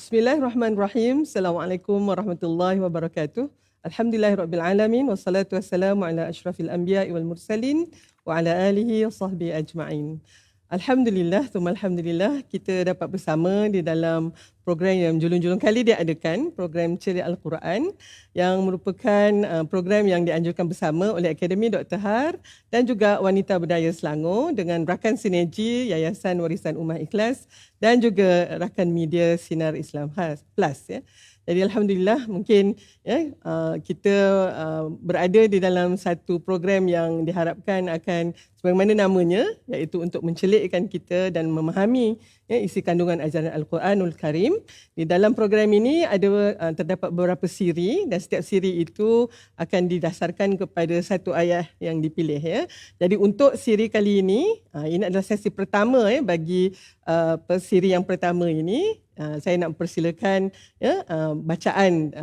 Bismillahirrahmanirrahim. Assalamualaikum warahmatullahi wabarakatuh. Alhamdulillahirrabbilalamin. Wassalatu wassalamu ala asyrafil anbiya'i wal mursalin wa ala alihi wa sahbihi ajma'in. Alhamdulillah, alhamdulillah kita dapat bersama di dalam program yang julung-julung kali diadakan, program Ceria Al-Quran yang merupakan program yang dianjurkan bersama oleh Akademi Dr. Har dan juga Wanita Berdaya Selangor dengan rakan sinergi Yayasan Warisan Ummah Ikhlas dan juga rakan media Sinar Islam Plus. Ya. Jadi alhamdulillah mungkin kita berada di dalam satu program yang diharapkan akan sebagaimana namanya, iaitu untuk mencelikkan kita dan memahami isi kandungan ajaran Al-Quranul Karim. Di dalam program ini ada terdapat beberapa siri dan setiap siri itu akan didasarkan kepada satu ayat yang dipilih. Ya. Jadi untuk siri kali ini adalah sesi pertama bagi siri yang pertama ini. Saya nak persilakan bacaan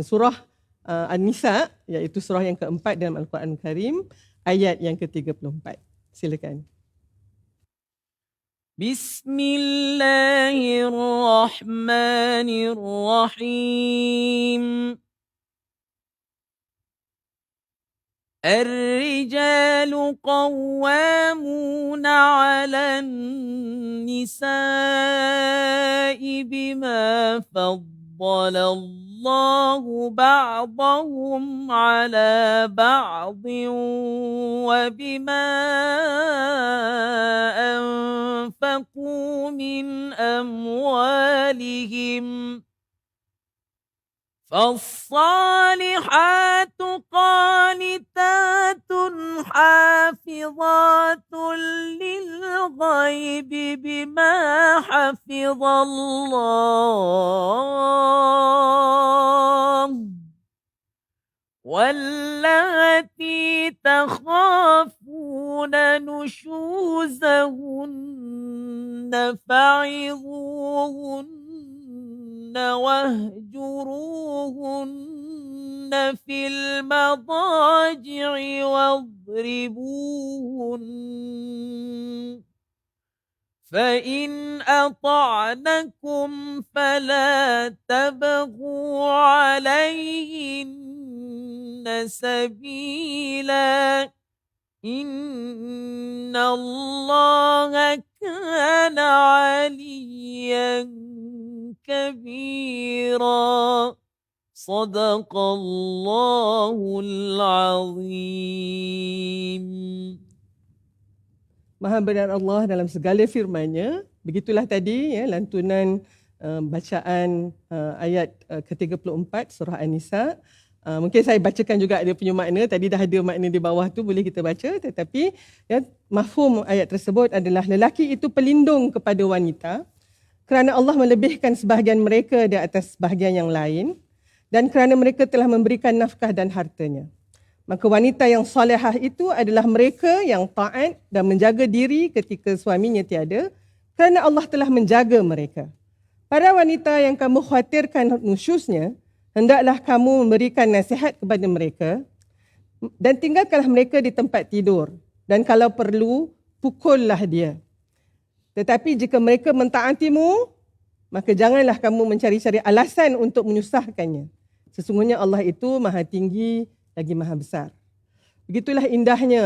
surah An-Nisa, iaitu surah yang keempat dalam Al-Quran Karim, ayat yang ke-34. Silakan. Bismillahirrahmanirrahim. الرجال قوامون على النساء بما فضل الله بعضهم على بعض وبما أنفقوا من أموالهم فالصالحات قانتات حافظات للغيب بما حفظ الله واللاتي تخافون نشوزهن فعظوهن واهجروهن في المضاجع واضربوهن فإن أطعنكم فلا تبغوا عليهن سبيلا إن الله كان عليا كبيرا صدق الله العظيم. Maha benar Allah dalam segala firman-Nya. Begitulah tadi lantunan bacaan ayat ke-34 surah An-Nisa. Mungkin saya bacakan juga dia punya makna. Tadi dah ada makna di bawah tu, boleh kita baca. Tetapi mafhum ayat tersebut adalah lelaki itu pelindung kepada wanita kerana Allah melebihkan sebahagian mereka di atas sebahagian yang lain dan kerana mereka telah memberikan nafkah dan hartanya. Maka wanita yang salihah itu adalah mereka yang taat dan menjaga diri ketika suaminya tiada kerana Allah telah menjaga mereka. Para wanita yang kamu khawatirkan nusyusnya, hendaklah kamu memberikan nasihat kepada mereka dan tinggalkanlah mereka di tempat tidur dan kalau perlu, pukullah dia. Tetapi jika mereka mentaatimu, maka janganlah kamu mencari-cari alasan untuk menyusahkannya. Sesungguhnya Allah itu maha tinggi lagi maha besar. Begitulah indahnya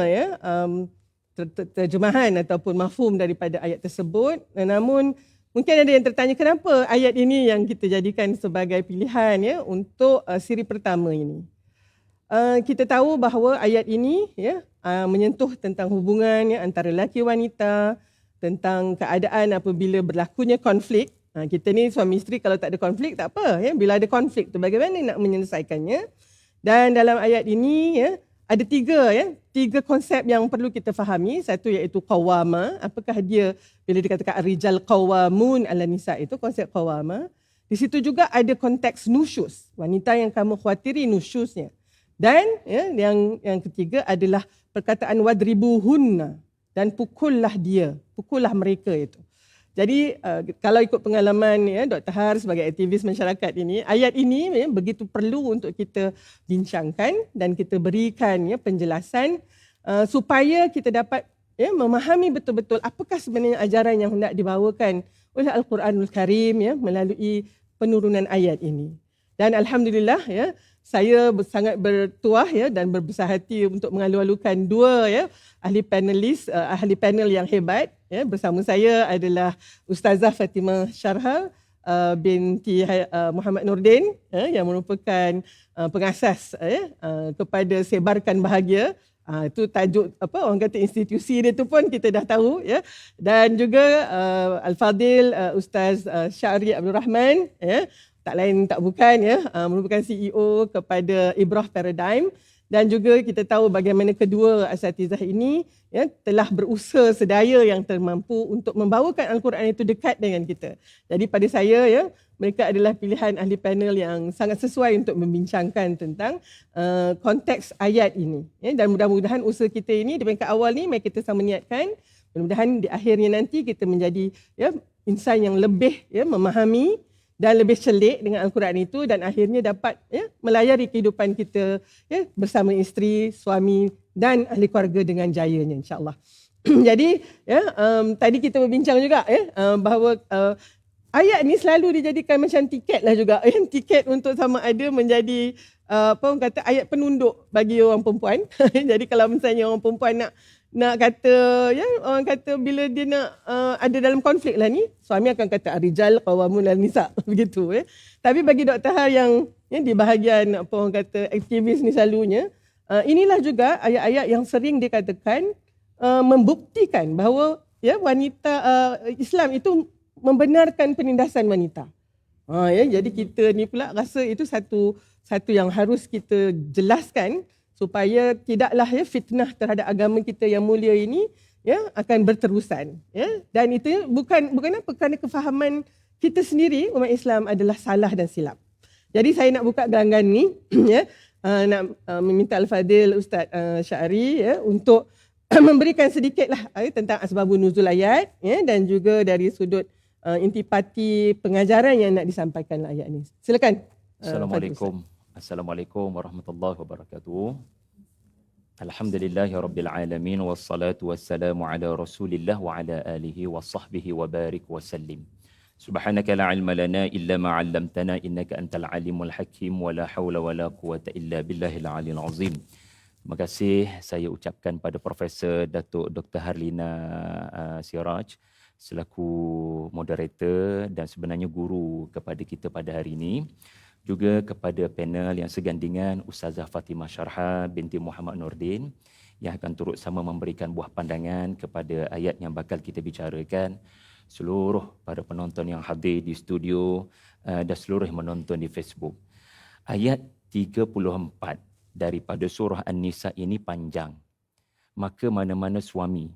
terjemahan ataupun mafhum daripada ayat tersebut. Namun mungkin ada yang tertanya kenapa ayat ini yang kita jadikan sebagai pilihan untuk siri pertama ini. Kita tahu bahawa ayat ini menyentuh tentang hubungan antara lelaki wanita, tentang keadaan apabila berlakunya konflik. Kita ni suami isteri kalau tak ada konflik tak apa. Bila ada konflik tu bagaimana nak menyelesaikannya. Dan dalam ayat ini ada tiga konsep yang perlu kita fahami. Satu iaitu qawama. Apakah dia bila dikatakan ar-rijal qawamun ala nisa itu konsep qawama. Di situ juga ada konteks nusyus. Wanita yang kamu khawatiri nusyusnya. Dan yang ketiga adalah perkataan wadribuhunna. Dan pukullah dia, pukullah mereka itu. Jadi kalau ikut pengalaman Dr. Har sebagai aktivis masyarakat ini, ayat ini begitu perlu untuk kita bincangkan dan kita berikan penjelasan supaya kita dapat memahami betul-betul apakah sebenarnya ajaran yang hendak dibawakan oleh Al-Quranul Karim melalui penurunan ayat ini. Dan alhamdulillah ya, saya sangat bertuah ya dan berbesar hati untuk mengalu-alukan dua ya ahli panel yang hebat ya. Bersama saya adalah Ustazah Fatimah Syarha binti Muhammad Nordin yang merupakan pengasas kepada Sebarkan Bahagia. Itu tajuk orang kata institusi dia tu pun kita dah tahu ya. Dan juga Al-Fadil Ustaz Syahri Abdul Rahman ya, tak lain tak bukan ya, merupakan CEO kepada Ibrah Paradigm. Dan juga kita tahu bagaimana kedua asatizah ini ya, telah berusaha sedaya yang termampu untuk membawakan Al-Quran itu dekat dengan kita. Jadi pada saya ya, mereka adalah pilihan ahli panel yang sangat sesuai untuk membincangkan tentang konteks ayat ini. Ya, dan mudah-mudahan usaha kita ini di peringkat awal ni, mari kita sama niatkan, mudah-mudahan di akhirnya nanti kita menjadi ya, insan yang lebih ya, memahami dan lebih celik dengan Al-Quran itu dan akhirnya dapat ya, melayari kehidupan kita ya, bersama isteri, suami dan ahli keluarga dengan jayanya insya-Allah. Jadi ya, tadi kita berbincang juga ya, bahawa ayat ni selalu dijadikan macam tiket lah juga. Tiket untuk sama ada menjadi orang kata ayat penunduk bagi orang perempuan. Jadi kalau misalnya orang perempuan nak kata ya, orang kata bila dia nak ada dalam konflik lah ni, suami akan kata ar-rijal qawwamun 'alan nisa begitu ya. Tapi bagi Dr. Har yang ya, di bahagian orang kata aktivis ni selalunya, inilah juga ayat-ayat yang sering dikatakan membuktikan bahawa ya wanita Islam itu membenarkan penindasan wanita. Ya, jadi kita ni pula rasa itu satu yang harus kita jelaskan supaya tidaklah ya fitnah terhadap agama kita yang mulia ini ya akan berterusan ya. Dan itu bukan apa, kerana kefahaman kita sendiri umat Islam adalah salah dan silap. Jadi saya nak buka gelanggang ni ya, nak meminta Al-Fadil Ustaz Syahri ya untuk memberikan sedikitlah tentang asbabun nuzul ayat ya, dan juga dari sudut intipati pengajaran yang nak disampaikan ayat ini. Silakan. Assalamualaikum. Assalamualaikum warahmatullahi wabarakatuh. Alhamdulillahirabbil alamin wassalatu wassalamu ala Rasulillah wa ala alihi wa sahbihi wa barik wa sallim. Subhanaka la ilma lana illa ma 'allamtana innaka antal alimul hakim wa la haula wa la quwwata illa billahil aliyil azim. Terima kasih saya ucapkan pada Profesor Datuk Dr. Harlina Siraj selaku moderator dan sebenarnya guru kepada kita pada hari ini. Juga kepada panel yang segandingan Ustazah Fatimah Syarha binti Muhammad Nordin yang akan turut sama memberikan buah pandangan kepada ayat yang bakal kita bicarakan. Seluruh para penonton yang hadir di studio dan seluruh yang menonton di Facebook. Ayat 34 daripada surah An-Nisa ini panjang. Maka mana-mana suami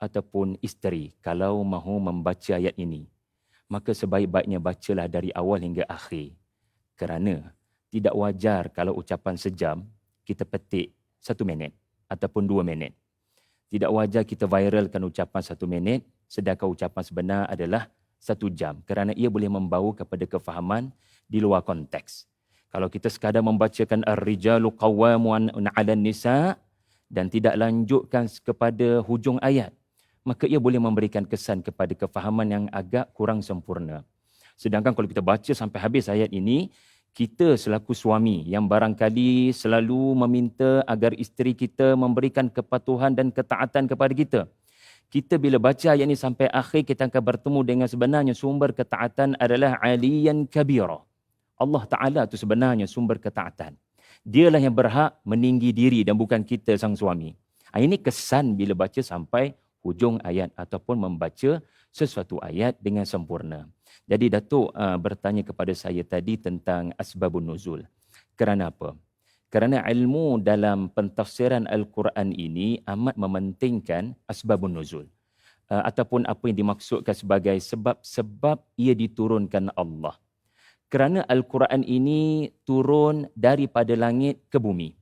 ataupun isteri kalau mahu membaca ayat ini, maka sebaik-baiknya bacalah dari awal hingga akhir. Kerana tidak wajar kalau ucapan sejam kita petik 1 minit ataupun 2 minit. Tidak wajar kita viralkan ucapan 1 minit sedangkan ucapan sebenar adalah 1 jam. Kerana ia boleh membawa kepada kefahaman di luar konteks. Kalau kita sekadar membacakan ar-rijalu qawwamun 'alan nisa dan tidak lanjutkan kepada hujung ayat, maka ia boleh memberikan kesan kepada kefahaman yang agak kurang sempurna. Sedangkan kalau kita baca sampai habis ayat ini, kita selaku suami yang barangkali selalu meminta agar isteri kita memberikan kepatuhan dan ketaatan kepada kita. Kita bila baca ayat ini sampai akhir, kita akan bertemu dengan sebenarnya sumber ketaatan adalah aliyan kabira. Allah Ta'ala itu sebenarnya sumber ketaatan. Dialah yang berhak meninggi diri dan bukan kita sang suami. Ini kesan bila baca sampai hujung ayat ataupun membaca sesuatu ayat dengan sempurna. Jadi Datuk bertanya kepada saya tadi tentang asbabun nuzul. Kerana apa? Kerana ilmu dalam pentafsiran Al-Quran ini amat mementingkan asbabun nuzul. Ataupun apa yang dimaksudkan sebagai sebab-sebab ia diturunkan Allah. Kerana Al-Quran ini turun daripada langit ke bumi.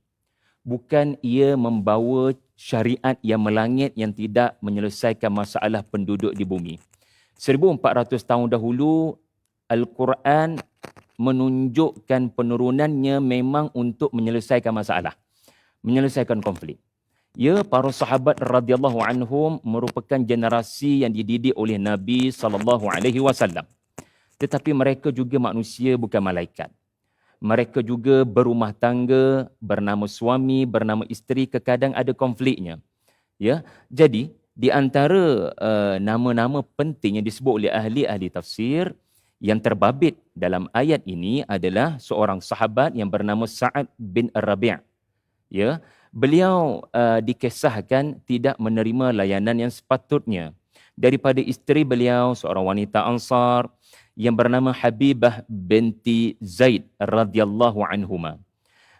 Bukan ia membawa syariat yang melangit yang tidak menyelesaikan masalah penduduk di bumi. 1400 tahun dahulu, Al-Quran menunjukkan penurunannya memang untuk menyelesaikan masalah, menyelesaikan konflik. Ya, para sahabat radhiyallahu anhum merupakan generasi yang dididik oleh Nabi sallallahu alaihi wasallam. Tetapi mereka juga manusia, bukan malaikat. Mereka juga berumah tangga, bernama suami, bernama isteri, kadang ada konfliknya. Ya, jadi di antara nama-nama penting yang disebut oleh ahli-ahli tafsir yang terbabit dalam ayat ini adalah seorang sahabat yang bernama Sa'ad bin Ar-Rabi'. Ya, beliau dikisahkan tidak menerima layanan yang sepatutnya daripada isteri beliau, seorang wanita Ansar yang bernama Habibah binti Zaid radhiyallahu anhuma.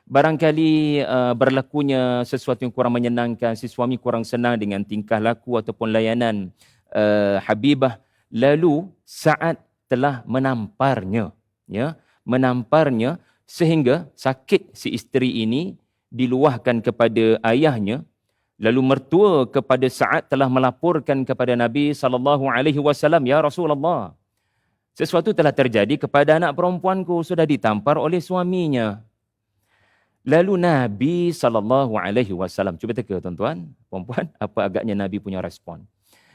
Barangkali berlakunya sesuatu yang kurang menyenangkan, si suami kurang senang dengan tingkah laku ataupun layanan Habibah, lalu Sa'ad telah menamparnya, ya, menamparnya sehingga sakit si isteri ini diluahkan kepada ayahnya. Lalu mertua kepada Sa'ad telah melaporkan kepada Nabi SAW, "Ya Rasulullah, sesuatu telah terjadi kepada anak perempuanku, sudah ditampar oleh suaminya." Lalu Nabi SAW, cuba teka tuan-tuan, perempuan, apa agaknya Nabi punya respon?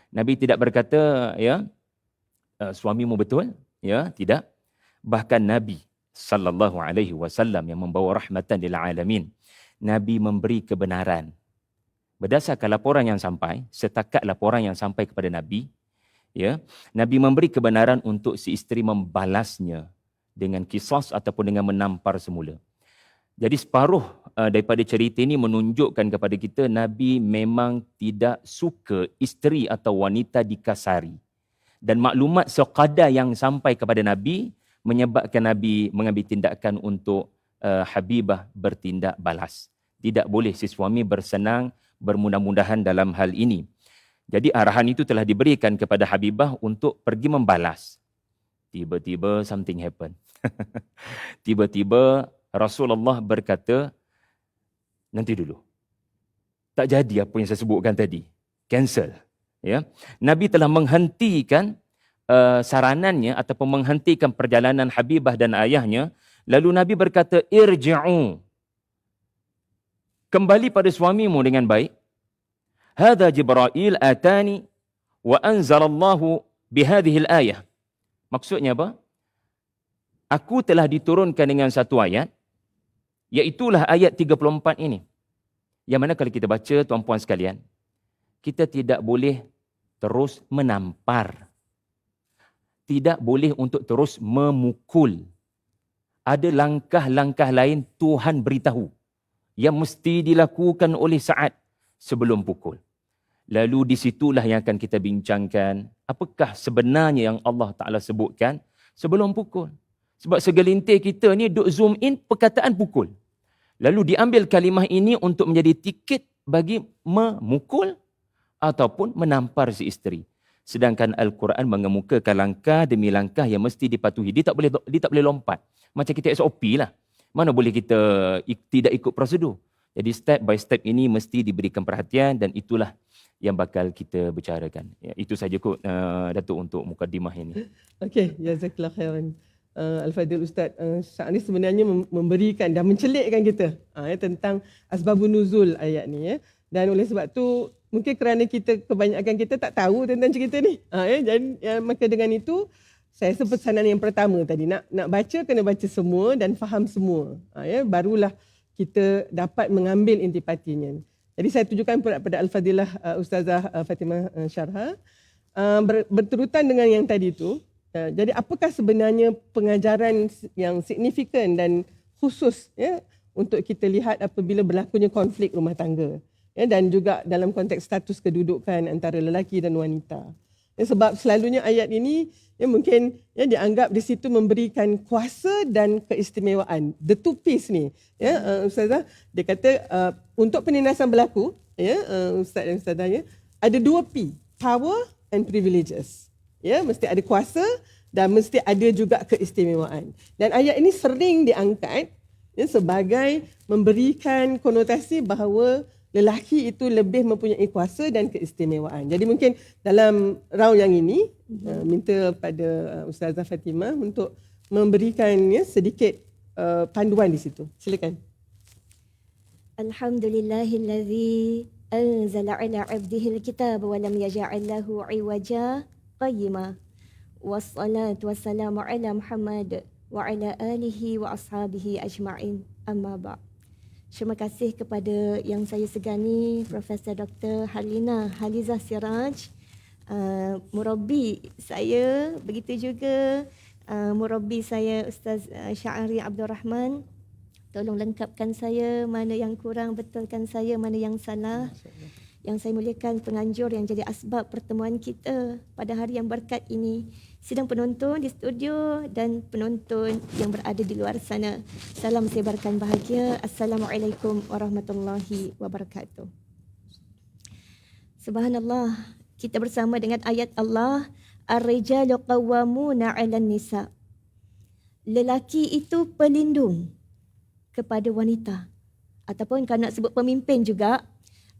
Nabi tidak berkata, ya, suamimu betul, ya, tidak. Bahkan Nabi SAW yang membawa rahmatan lil alamin, Nabi memberi kebenaran. Berdasarkan laporan yang sampai, setakat laporan yang sampai kepada Nabi, ya, Nabi memberi kebenaran untuk si isteri membalasnya dengan qisas ataupun dengan menampar semula. Jadi separuh daripada cerita ini menunjukkan kepada kita Nabi memang tidak suka isteri atau wanita dikasari. Dan maklumat sekadar yang sampai kepada Nabi menyebabkan Nabi mengambil tindakan untuk Habibah bertindak balas. Tidak boleh si suami bersenang bermudah-mudahan dalam hal ini. Jadi arahan itu telah diberikan kepada Habibah untuk pergi membalas. Tiba-tiba something happen. Tiba-tiba Rasulullah berkata, nanti dulu. Tak jadi apa yang saya sebutkan tadi. Cancel. Ya. Nabi telah menghentikan saranannya ataupun menghentikan perjalanan Habibah dan ayahnya. Lalu Nabi berkata, irji'u. Kembali pada suamimu dengan baik. Hadha Jibril atani wa anzalallahu bihadhihi al-ayah. Maksudnya apa? Aku telah diturunkan dengan satu ayat, iaitulah ayat 34 ini. Yang mana kalau kita baca, tuan-puan sekalian, kita tidak boleh terus menampar. Tidak boleh untuk terus memukul. Ada langkah-langkah lain Tuhan beritahu yang mesti dilakukan oleh Sa'ad sebelum pukul. Lalu disitulah yang akan kita bincangkan, apakah sebenarnya yang Allah Ta'ala sebutkan sebelum pukul. Sebab segelintir kita ni duk zoom in perkataan pukul. Lalu diambil kalimah ini untuk menjadi tiket bagi memukul ataupun menampar si isteri. Sedangkan Al-Quran mengemukakan langkah demi langkah yang mesti dipatuhi. Dia tak boleh lompat. Macam kita SOP lah. Mana boleh kita tidak ikut prosedur. Jadi step by step ini mesti diberikan perhatian dan itulah yang bakal kita bicarakan. Ya, itu saja kot Datuk untuk mukadimah ini. Okey, jazakallah khairan. Al-Fadhil Ustaz Sa'ad ni sebenarnya memberikan dan mencelikkan kita tentang asbabun nuzul ayat ni. Dan oleh sebab tu mungkin kerana kebanyakan kita tak tahu tentang cerita ni. Dan maka dengan itu saya rasa pesanan yang pertama tadi, nak baca kena baca semua dan faham semua. Barulah kita dapat mengambil intipatinya. Jadi saya tujukan pada Al-Fadilah Ustazah Fatimah Syarha berterutan dengan yang tadi itu. Jadi apakah sebenarnya pengajaran yang signifikan dan khusus untuk kita lihat apabila berlakunya konflik rumah tangga, dan juga dalam konteks status kedudukan antara lelaki dan wanita. Sebab selalunya ayat ini mungkin dianggap di situ memberikan kuasa dan keistimewaan. The two piece ni, Ustazah, dia kata untuk penindasan berlaku, Ustaz dan Ustazah, ada dua P, power and privileges. Mesti ada kuasa dan mesti ada juga keistimewaan. Dan ayat ini sering diangkat sebagai memberikan konotasi bahawa lelaki itu lebih mempunyai kuasa dan keistimewaan. Jadi mungkin dalam round yang ini, minta pada Ustazah Fatimah untuk memberikan sedikit panduan di situ. Silakan. Alhamdulillahillazi anzala ala 'abdihi al-kitaba wa lam yaj'al lahu 'iwaja qayyima wassalatu wassalamu ala Muhammad wa ala alihi wa ashabihi ajma'in. Amma ba'. Terima kasih kepada yang saya segani, Profesor Dr. Harlina Halizah Siraj, murabbi saya, begitu juga murabbi saya Ustaz Syahari Abdul Rahman. Tolong lengkapkan saya, mana yang kurang betulkan saya, mana yang salah. Yang saya muliakan penganjur yang jadi asbab pertemuan kita pada hari yang berkat ini, sidang penonton di studio dan penonton yang berada di luar sana. Salam sebarkan bahagia. Assalamualaikum warahmatullahi wabarakatuh. Subhanallah, kita bersama dengan ayat Allah, Ar-rijalu qawwamuna 'alan nisa. Lelaki itu pelindung kepada wanita. Ataupun kalau nak sebut pemimpin juga,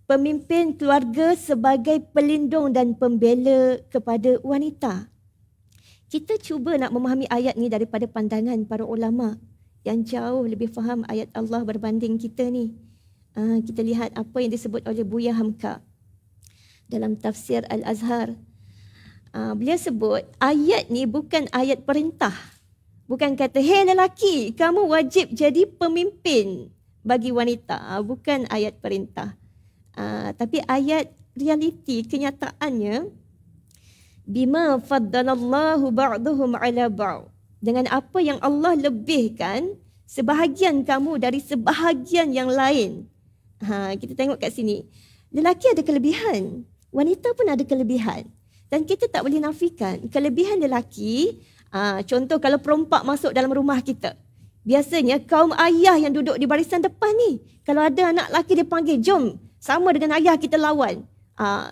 pemimpin keluarga sebagai pelindung dan pembela kepada wanita. Kita cuba nak memahami ayat ni daripada pandangan para ulama yang jauh lebih faham ayat Allah berbanding kita ni. Kita lihat apa yang disebut oleh Buya Hamka dalam tafsir Al-Azhar. Beliau sebut ayat ni bukan ayat perintah. Bukan kata, "Hei lelaki, kamu wajib jadi pemimpin bagi wanita." Bukan ayat perintah. Tapi ayat realiti, kenyataannya, bima faddalallahu ba'duhum ala ba'd, dengan apa yang Allah lebihkan sebahagian kamu dari sebahagian yang lain. Kita tengok kat sini, lelaki ada kelebihan, wanita pun ada kelebihan, dan kita tak boleh nafikan kelebihan lelaki. Contoh kalau perompak masuk dalam rumah kita, biasanya kaum ayah yang duduk di barisan depan ni, kalau ada anak lelaki dia panggil, "Jom, sama dengan ayah kita lawan."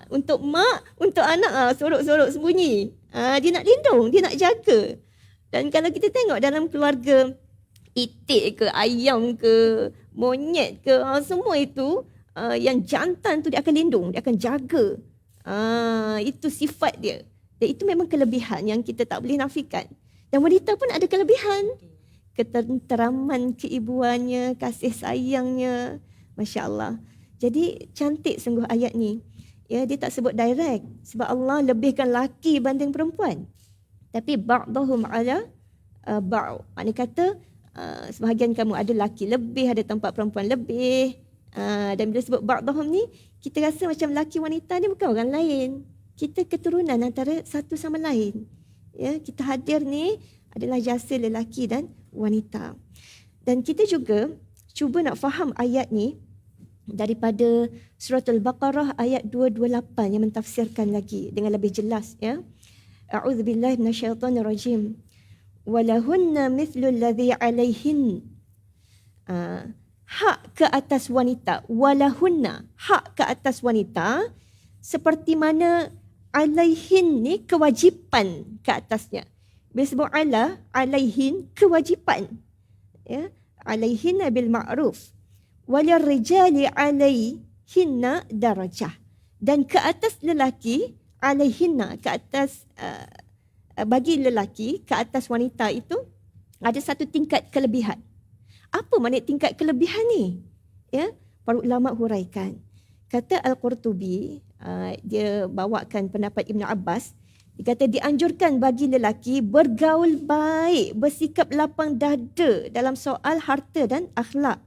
Untuk mak, untuk anak, sorok-sorok sembunyi. Dia nak lindung, dia nak jaga. Dan kalau kita tengok dalam keluarga, itik ke, ayam ke, monyet ke, semua itu, yang jantan tu dia akan lindung, dia akan jaga. Itu sifat dia. Dan itu memang kelebihan yang kita tak boleh nafikan. Dan wanita pun ada kelebihan. Ketenteraman keibuannya, kasih sayangnya. Masya Allah. Jadi cantik sungguh ayat ni. Ya, dia tak sebut direct sebab Allah lebihkan laki banding perempuan. Tapi ba'dahum ala ba'd. Maknanya kata sebahagian kamu ada laki lebih, ada tempat perempuan lebih. Dan bila sebut ba'dahum ni, kita rasa macam laki wanita ni bukan orang lain. Kita keturunan antara satu sama lain. Ya, kita hadir ni adalah jasa lelaki dan wanita. Dan kita juga cuba nak faham ayat ni daripada surah Al-Baqarah ayat 228 yang mentafsirkan lagi dengan lebih jelas, ya. A'udzubillahi minasyaitonirrajim. Walahunna mithlu alladhi 'alaihin. Hak ke atas wanita, walahunna, hak ke atas wanita seperti mana alaihin ni kewajipan ke atasnya. Bila sebut ala, alaihin kewajipan. Ya, alaihinna bil ma'ruf. Walil rijali alaihinna darajah. Dan ke atas lelaki, alaihinna, ke atas, bagi lelaki, ke atas wanita itu, ada satu tingkat kelebihan. Apa makna tingkat kelebihan ni? Ya, para ulama huraikan. Kata Al-Qurtubi, dia bawakan pendapat Ibn Abbas, dia kata dianjurkan bagi lelaki bergaul baik, bersikap lapang dada dalam soal harta dan akhlak.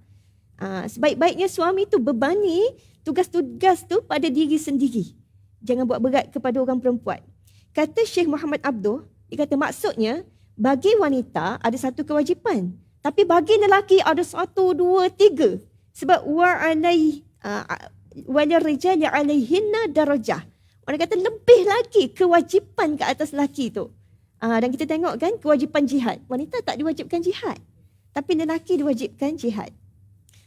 Sebaik-baiknya suami tu bebani tugas-tugas tu pada diri sendiri. Jangan buat berat kepada orang perempuan. Kata Syekh Muhammad Abduh, dia kata maksudnya bagi wanita ada satu kewajipan. Tapi bagi lelaki ada 1, 2, 3. Sebab walil rijali alaihinna darajah. Orang kata lebih lagi kewajipan ke atas lelaki tu. Dan kita tengok kan kewajipan jihad. Wanita tak diwajibkan jihad. Tapi lelaki diwajibkan jihad.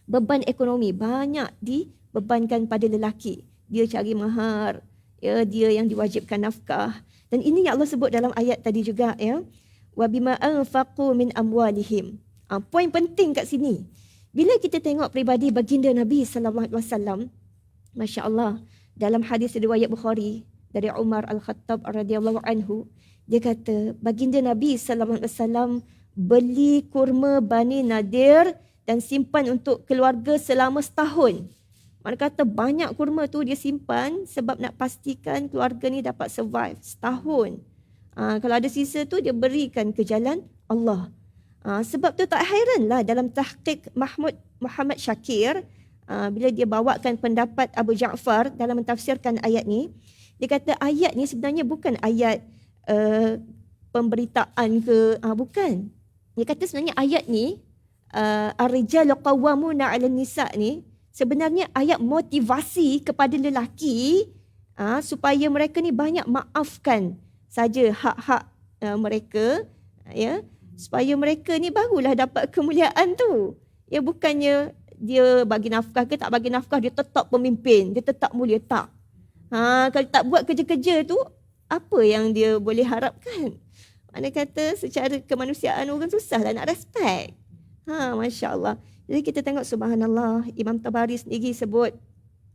Beban ekonomi banyak dibebankan pada lelaki. Dia cari mahar, ya, dia yang diwajibkan nafkah. Dan ini yang Allah sebut dalam ayat tadi juga, ya. Wa bima anfaqu min amwalihim. Poin penting kat sini. Bila kita tengok peribadi baginda Nabi sallallahu alaihi wasallam, masya-Allah, dalam hadis riwayat Bukhari dari Umar Al-Khattab radhiyallahu anhu, dia kata baginda Nabi sallallahu alaihi wasallam beli kurma Bani Nadir dan simpan untuk keluarga selama setahun. Mana kata banyak kurma tu dia simpan sebab nak pastikan keluarga ni dapat survive setahun. Kalau ada sisa tu dia berikan ke jalan Allah. Sebab tu tak hairanlah dalam tahqiq Muhammad Syakir, bila dia bawakan pendapat Abu Ja'far dalam mentafsirkan ayat ni, dia kata ayat ni sebenarnya bukan ayat pemberitaan ke, bukan. Dia kata sebenarnya ayat ni, ar-rijalu qawwamuna 'alan nisa ni sebenarnya ayat motivasi kepada lelaki supaya mereka ni banyak maafkan saja hak-hak mereka, ya, supaya mereka ni barulah dapat kemuliaan tu. Ya, bukannya dia bagi nafkah ke tak bagi nafkah dia tetap pemimpin, dia tetap mulia, tak. Kalau tak buat kerja-kerja tu, apa yang dia boleh harapkan? Mana kata secara kemanusiaan orang susahlah nak respect. Masya Allah. Jadi kita tengok subhanallah, Imam Tabari sendiri sebut,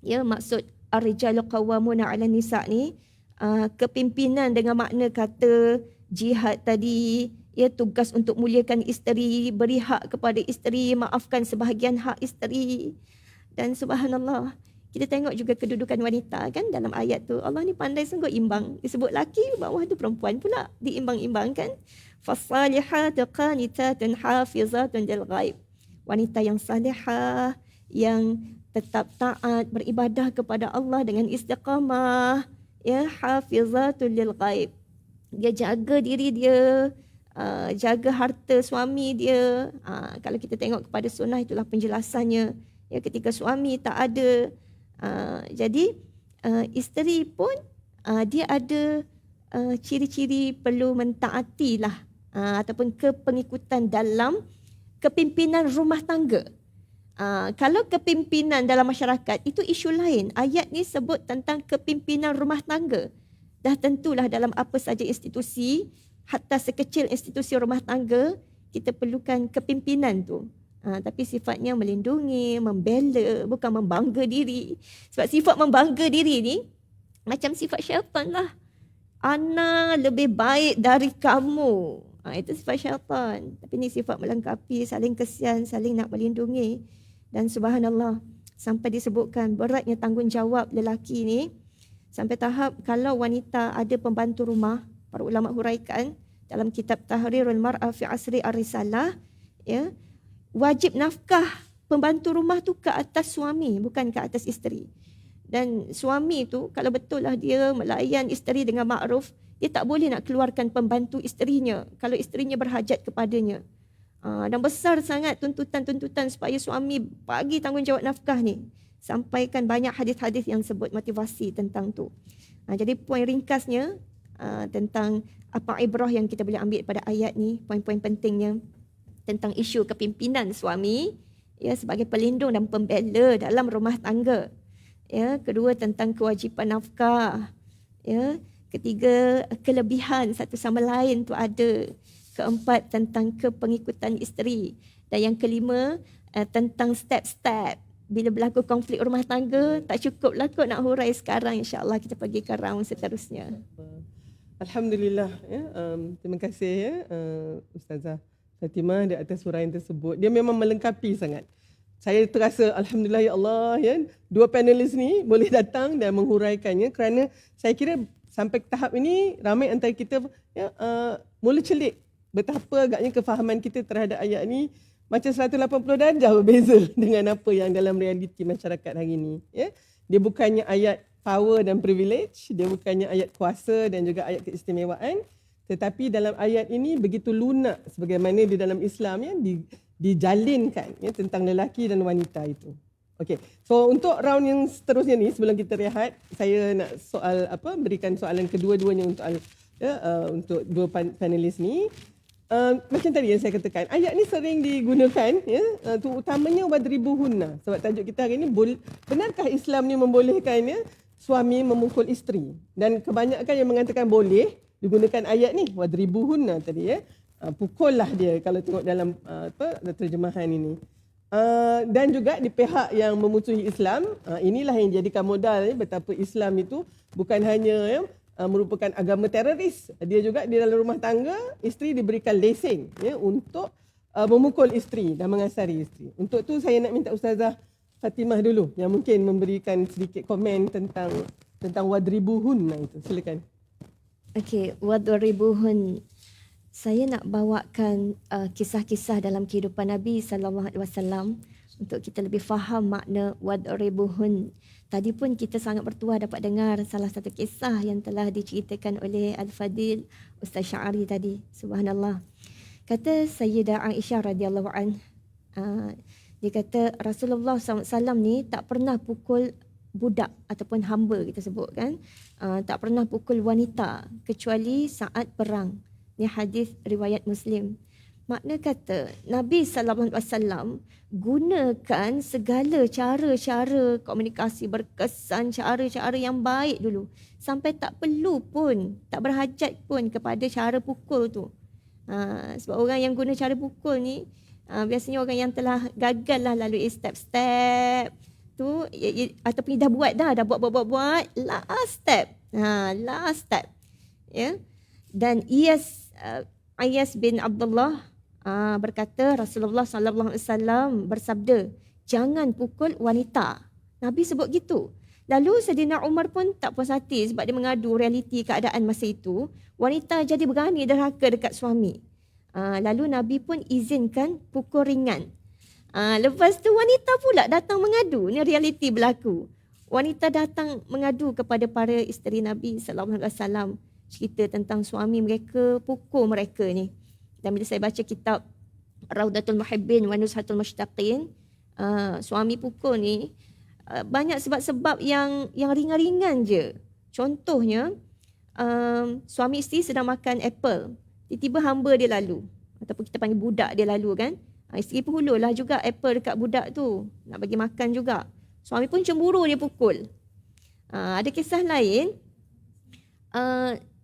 ya, maksud ar-rijalu qawwamuna 'alan nisa ni, kepimpinan dengan makna kata jihad tadi, ya, tugas untuk muliakan isteri, beri hak kepada isteri, maafkan sebahagian hak isteri. Dan subhanallah, kita tengok juga kedudukan wanita kan dalam ayat tu. Allah ni pandai sungguh imbang. Disebut laki, bawah tu perempuan pula, diimbang-imbangkan. Fasalihatu qanitatun hafizatun lil ghaib. Wanita yang salihah, yang tetap taat, beribadah kepada Allah dengan istiqamah, ya, hafizatul lil ghaib. Dia jaga diri dia, jaga harta suami dia. Kalau kita tengok kepada sunnah, itulah penjelasannya. Ya, ketika suami tak ada, jadi isteri pun dia ada ciri-ciri perlu mentaatilah, ataupun kepengikutan dalam kepimpinan rumah tangga. Kalau kepimpinan dalam masyarakat itu isu lain. Ayat ni sebut tentang kepimpinan rumah tangga. Dah tentulah dalam apa saja institusi, hatta sekecil institusi rumah tangga, kita perlukan kepimpinan tu. Tapi sifatnya melindungi, membela, bukan membangga diri. Sebab sifat membangga diri ni macam sifat syaitan lah. Ana lebih baik dari kamu. Itu sifat syaitan. Tapi ni sifat melengkapi, saling kesian, saling nak melindungi. Dan subhanallah, sampai disebutkan beratnya tanggungjawab lelaki ni, sampai tahap kalau wanita ada pembantu rumah, para ulama huraikan dalam kitab Tahrirul Mar'ah fi Asri Ar-Risalah, ya, wajib nafkah pembantu rumah tu ke atas suami, bukan ke atas isteri. Dan suami tu kalau betul lah dia melayan isteri dengan makruf, dia tak boleh nak keluarkan pembantu isterinya kalau isterinya berhajat kepadanya. Dan besar sangat tuntutan-tuntutan supaya suami bagi tanggungjawab nafkah ni. Sampaikan banyak hadis-hadis yang sebut motivasi tentang tu. Jadi poin ringkasnya tentang apa ibrah yang kita boleh ambil pada ayat ni, poin-poin pentingnya tentang isu kepimpinan suami, ya, sebagai pelindung dan pembela dalam rumah tangga. Ya, kedua tentang kewajipan nafkah. Ya, ketiga kelebihan satu sama lain tu ada. Keempat tentang kepengikutan isteri. Dan yang kelima tentang step-step. Bila berlaku konflik rumah tangga, tak cukuplah kot nak hurai sekarang. InsyaAllah kita pergi ke round seterusnya. Alhamdulillah. Ya, terima kasih, ya, Ustazah Fatimah di atas huraian tersebut. Dia memang melengkapi sangat. Saya terasa Alhamdulillah, ya Allah, ya, dua panelis ni boleh datang dan menghuraikannya kerana saya kira sampai ke tahap ini ramai antara kita, ya, mula celik betapa agaknya kefahaman kita terhadap ayat ni macam 180 darjah berbeza dengan apa yang dalam realiti masyarakat hari ini. Ya. Dia bukannya ayat power dan privilege, dia bukannya ayat kuasa dan juga ayat keistimewaan, tetapi dalam ayat ini begitu lunak sebagaimana di dalam Islam, ya, dijalinkan, ya, tentang lelaki dan wanita itu. Okey. So untuk round yang seterusnya ni, sebelum kita rehat, saya nak berikan soalan kedua-duanya untuk dua panelis ni. Macam tadi yang saya katakan, ayat ni sering digunakan, ya, utamanya wadribuhunna. Sebab tajuk kita hari ni, benarkah Islam ni membolehkan, ya, suami memukul isteri? Dan kebanyakan yang mengatakan boleh digunakan ayat ni, wadribuhunna tadi, ya. Pukullah dia kalau tengok dalam terjemahan ini. Dan juga di pihak yang memusuhi Islam, inilah yang jadikan modal, ya, betapa Islam itu bukan hanya, ya, merupakan agama teroris. Dia juga di dalam rumah tangga, isteri diberikan lesen, ya, untuk memukul isteri dan mengasari isteri. Untuk tu saya nak minta Ustazah Fatimah dulu yang mungkin memberikan sedikit komen tentang wadribuhun itu. Silakan. Okey, wadribuhun. Saya nak bawakan kisah-kisah dalam kehidupan Nabi sallallahu alaihi wasallam untuk kita lebih faham makna wadribuhun. Tadi pun kita sangat bertuah dapat dengar salah satu kisah yang telah diceritakan oleh Al-Fadil Ustaz Sya'ari tadi. Subhanallah. Kata Sayyidah Aisyah radhiyallahu anha, dia kata Rasulullah SAW ni tak pernah pukul budak ataupun hamba kita sebut kan. Tak pernah pukul wanita kecuali saat perang. Ni hadis riwayat Muslim. Makna kata Nabi SAW gunakan segala cara-cara komunikasi berkesan, cara-cara yang baik dulu. Sampai tak perlu pun, tak berhajat pun kepada cara pukul tu. Sebab orang yang guna cara pukul ni biasanya orang yang telah gagal lah lalui step-step tu ataupun dah buat last step. Last step. Ya. Dan Iyas bin Abdullah berkata Rasulullah sallallahu alaihi wasallam bersabda, jangan pukul wanita. Nabi sebut gitu. Lalu Saidina Umar pun tak puas hati sebab dia mengadu realiti keadaan masa itu. Wanita jadi berani derhaka dekat suami. Lalu Nabi pun izinkan pukul ringan. Lepas tu wanita pula datang mengadu. Ni realiti berlaku. Wanita datang mengadu kepada para isteri Nabi sallallahu alaihi wasallam, cerita tentang suami mereka pukul mereka ni. Dan bila saya baca kitab Raudatul Muhibbin wa Nuzhatul Mushtaqin, suami pukul ni banyak sebab-sebab yang ringan-ringan je. Contohnya, suami isteri sedang makan apple. Tiba-tiba hamba dia lalu. Ataupun kita panggil budak dia lalu kan. Isteri pun hulurlah juga apple dekat budak tu. Nak bagi makan juga. Suami pun cemburu dia pukul. Ada kisah lain.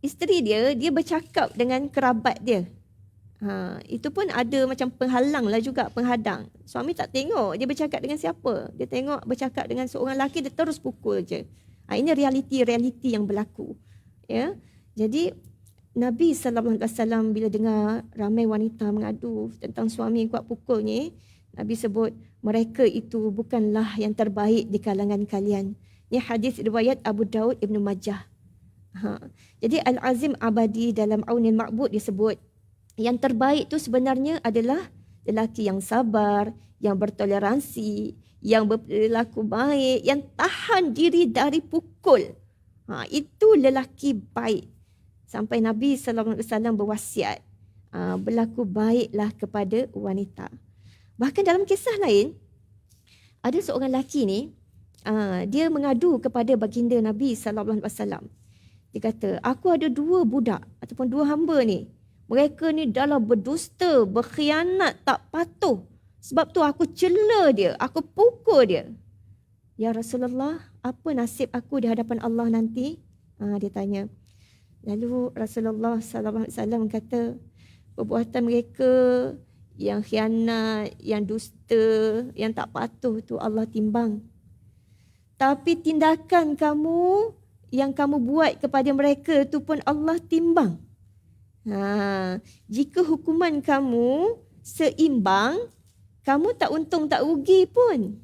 Isteri dia bercakap dengan kerabat dia. Itu pun ada macam penghalang lah juga, penghadang. Suami tak tengok dia bercakap dengan siapa. Dia tengok bercakap dengan seorang lelaki, dia terus pukul je. Ini realiti yang berlaku. Ya. Jadi Nabi SAW bila dengar ramai wanita mengadu tentang suami kuat pukul ni, Nabi sebut mereka itu bukanlah yang terbaik di kalangan kalian. Ini hadis riwayat Abu Daud Ibn Majah. Jadi Al-Azim Abadi dalam Aunil Ma'bud disebut yang terbaik tu sebenarnya adalah lelaki yang sabar, yang bertoleransi, yang berlaku baik, yang tahan diri dari pukul. Itu lelaki baik. Sampai Nabi SAW berwasiat, berlaku baiklah kepada wanita. Bahkan dalam kisah lain, ada seorang lelaki ni, dia mengadu kepada baginda Nabi SAW. Dia kata, aku ada 2 budak ataupun 2 hamba ni. Mereka ni dalam berdusta, berkhianat, tak patuh. Sebab tu aku cela dia, aku pukul dia. Ya Rasulullah, apa nasib aku di hadapan Allah nanti? Dia tanya. Lalu Rasulullah SAW kata, perbuatan mereka yang khianat, yang dusta, yang tak patuh tu Allah timbang. Tapi tindakan kamu yang kamu buat kepada mereka tu pun Allah timbang. Jika hukuman kamu seimbang, kamu tak untung tak rugi pun.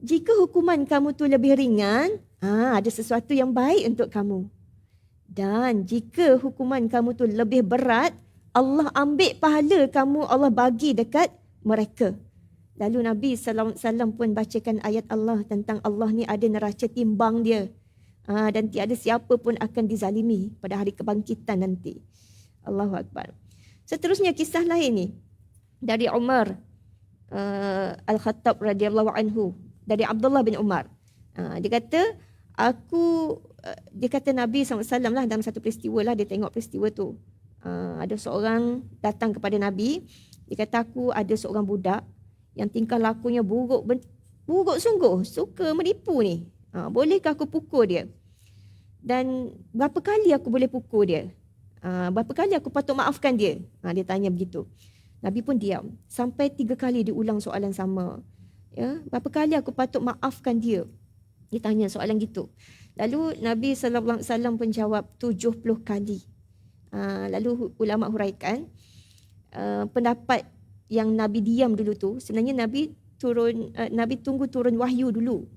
Jika hukuman kamu tu lebih ringan, ada sesuatu yang baik untuk kamu. Dan jika hukuman kamu tu lebih berat, Allah ambil pahala kamu, Allah bagi dekat mereka. Lalu Nabi SAW pun bacakan ayat Allah tentang Allah ni ada neraca timbang dia. Dan tiada siapa pun akan dizalimi pada hari kebangkitan nanti. Allahu Akbar. Seterusnya kisah lain ni. Dari Umar Al-Khattab radhiyallahu anhu. Dari Abdullah bin Umar. Dia kata, dia kata Nabi SAW lah dalam satu peristiwa lah, dia tengok peristiwa tu. Ada seorang datang kepada Nabi. Dia kata, aku ada seorang budak yang tingkah lakunya buruk sungguh, suka menipu ni. Bolehkah aku pukul dia? Dan berapa kali aku boleh pukul dia? Berapa kali aku patut maafkan dia? Dia tanya begitu. Nabi pun diam. Sampai 3 kali diulang soalan sama. Ya, berapa kali aku patut maafkan dia? Dia tanya soalan gitu. Lalu Nabi SAW pun jawab 70 kali. Lalu ulama huraikan pendapat yang Nabi diam dulu tu, sebenarnya Nabi tunggu turun wahyu dulu.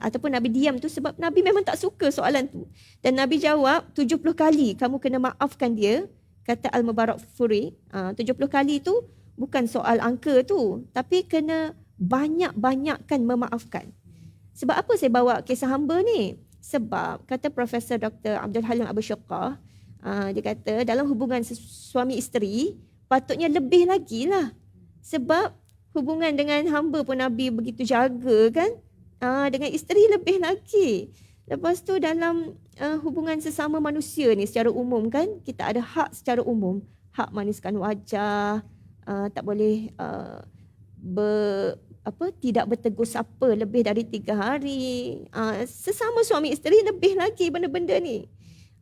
Ataupun Nabi diam tu sebab Nabi memang tak suka soalan tu. Dan Nabi jawab 70 kali kamu kena maafkan dia, kata Al-Mubarakfuri. 70 kali tu bukan soal angka tu, tapi kena banyak-banyakkan memaafkan. Sebab apa saya bawa kisah hamba ni? Sebab kata Profesor Dr. Abdul Halim Abu Syuqah, dia kata dalam hubungan suami isteri patutnya lebih lagi lah. Sebab hubungan dengan hamba pun Nabi begitu jaga kan. Dengan isteri lebih lagi. Lepas tu dalam hubungan sesama manusia ni secara umum kan, kita ada hak secara umum. Hak maniskan wajah, tak boleh tidak bertegur sapa lebih dari 3 hari. Sesama suami isteri lebih lagi benda-benda ni.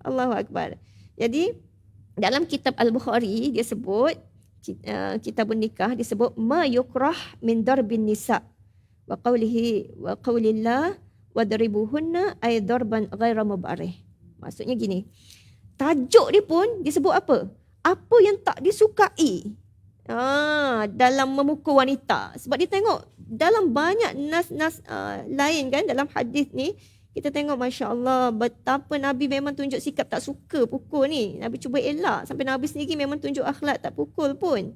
Allahu Akbar. Jadi dalam kitab Al-Bukhari dia sebut, kitabun nikah disebut ma yukrah min darbin nisa wa qaulillah wadribuhunna ay darban ghaira mubarih. Maksudnya gini. Tajuk dia pun disebut apa? Apa yang tak disukai dalam memukul wanita. Sebab dia tengok dalam banyak nas-nas lain kan, dalam hadis ni kita tengok Masya Allah betapa Nabi memang tunjuk sikap tak suka pukul ni. Nabi cuba elak, sampai Nabi sendiri memang tunjuk akhlak tak pukul pun.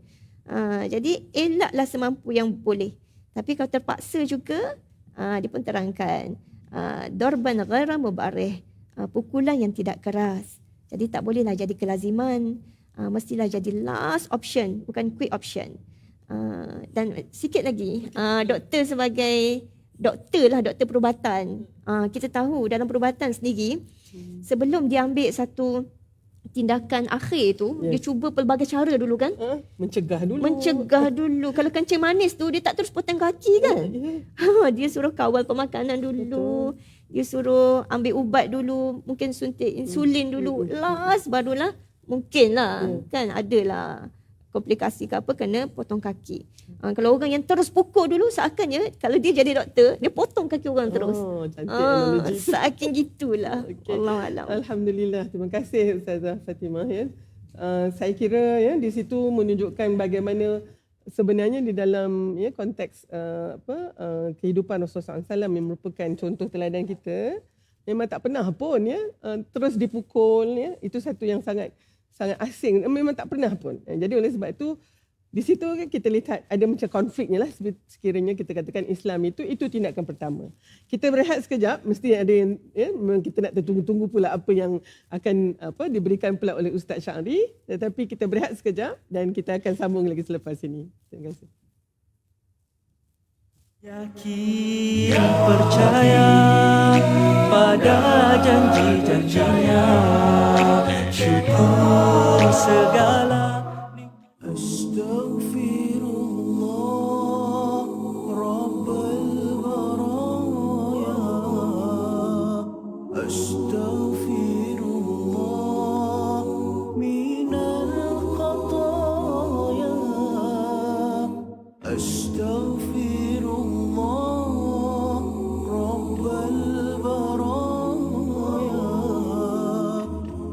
Jadi elaklah semampu yang boleh. Tapi kalau terpaksa juga, dia pun terangkan darban ghaira mubarih, pukulan yang tidak keras. Jadi tak bolehlah jadi kelaziman, mestilah jadi last option, bukan quick option. Dan sikit lagi, doktor sebagai doktor perubatan, kita tahu dalam perubatan sendiri, sebelum dia ambil satu tindakan akhir tu, dia cuba pelbagai cara dulu kan. Mencegah dulu. Kalau kencing manis tu dia tak terus potong kaki kan. Dia suruh kawal pemakanan dulu. Betul. Dia suruh ambil ubat dulu, mungkin suntik insulin dulu. Last barulah mungkinlah kan adalah komplikasi ke apa, kena potong kaki. Kalau orang yang terus pukul dulu, seakannya kalau dia jadi doktor, dia potong kaki orang terus. Cantik seakan gitulah. Okay. Wallahualam. Alhamdulillah. Terima kasih Ustazah Fatimah ya. Saya kira ya di situ menunjukkan bagaimana sebenarnya di dalam konteks kehidupan Rasulullah SAW yang merupakan contoh teladan kita, memang tak pernah pun terus dipukul itu satu yang sangat asing, memang tak pernah pun. Jadi oleh sebab itu di situ kan kita lihat ada macam konfliknya lah. Sekiranya kita katakan Islam itu tindakan pertama. Kita berehat sekejap, mesti ada yang memang kita nak tertunggu-tunggu pula apa yang akan diberikan pula oleh Ustaz Syahri. Tetapi kita berehat sekejap dan kita akan sambung lagi selepas ini. Terima kasih. Yakin percaya pada janji-janjinya, syukur segala. Astaghfirullah Rabbal baraya, astaghfirullah minal khataya, astaghfirullah Rabbal baraya,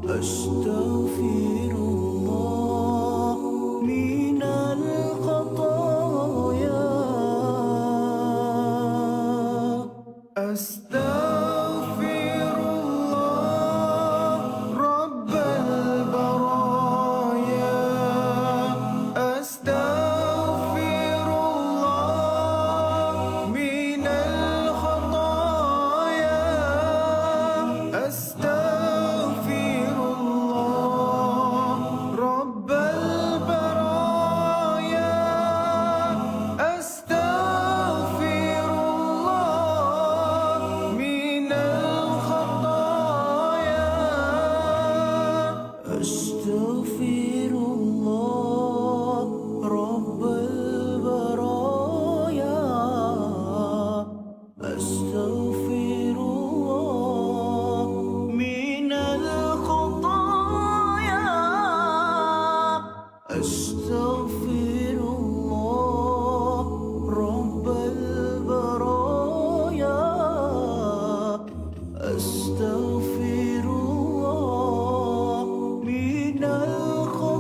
astaghfirullah minal khataya, astaghfirullah Rabbal baraya, astaghfirullah minal khataya, astaghfirullah Rabbal baraya, astaghfirullah minal khataya, astaghfirullah Rabbal baraya, astaghfirullah minal khataya, astaghfirullah Rabbal baraya, astaghfirullah minal khataya.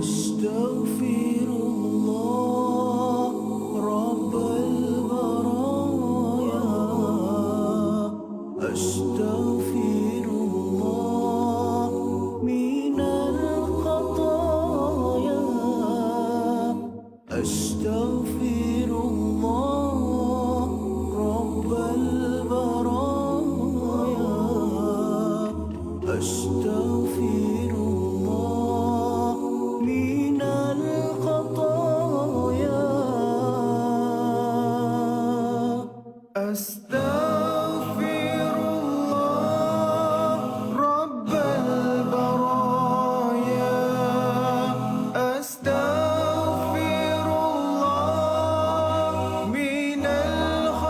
أستغفر الله رب البرايا أستغفر الله من الخطايا أستغفر الله رب البرايا أستغفر الله من الخطايا أستغفر الله رب البرايا أستغفر الله من الخطايا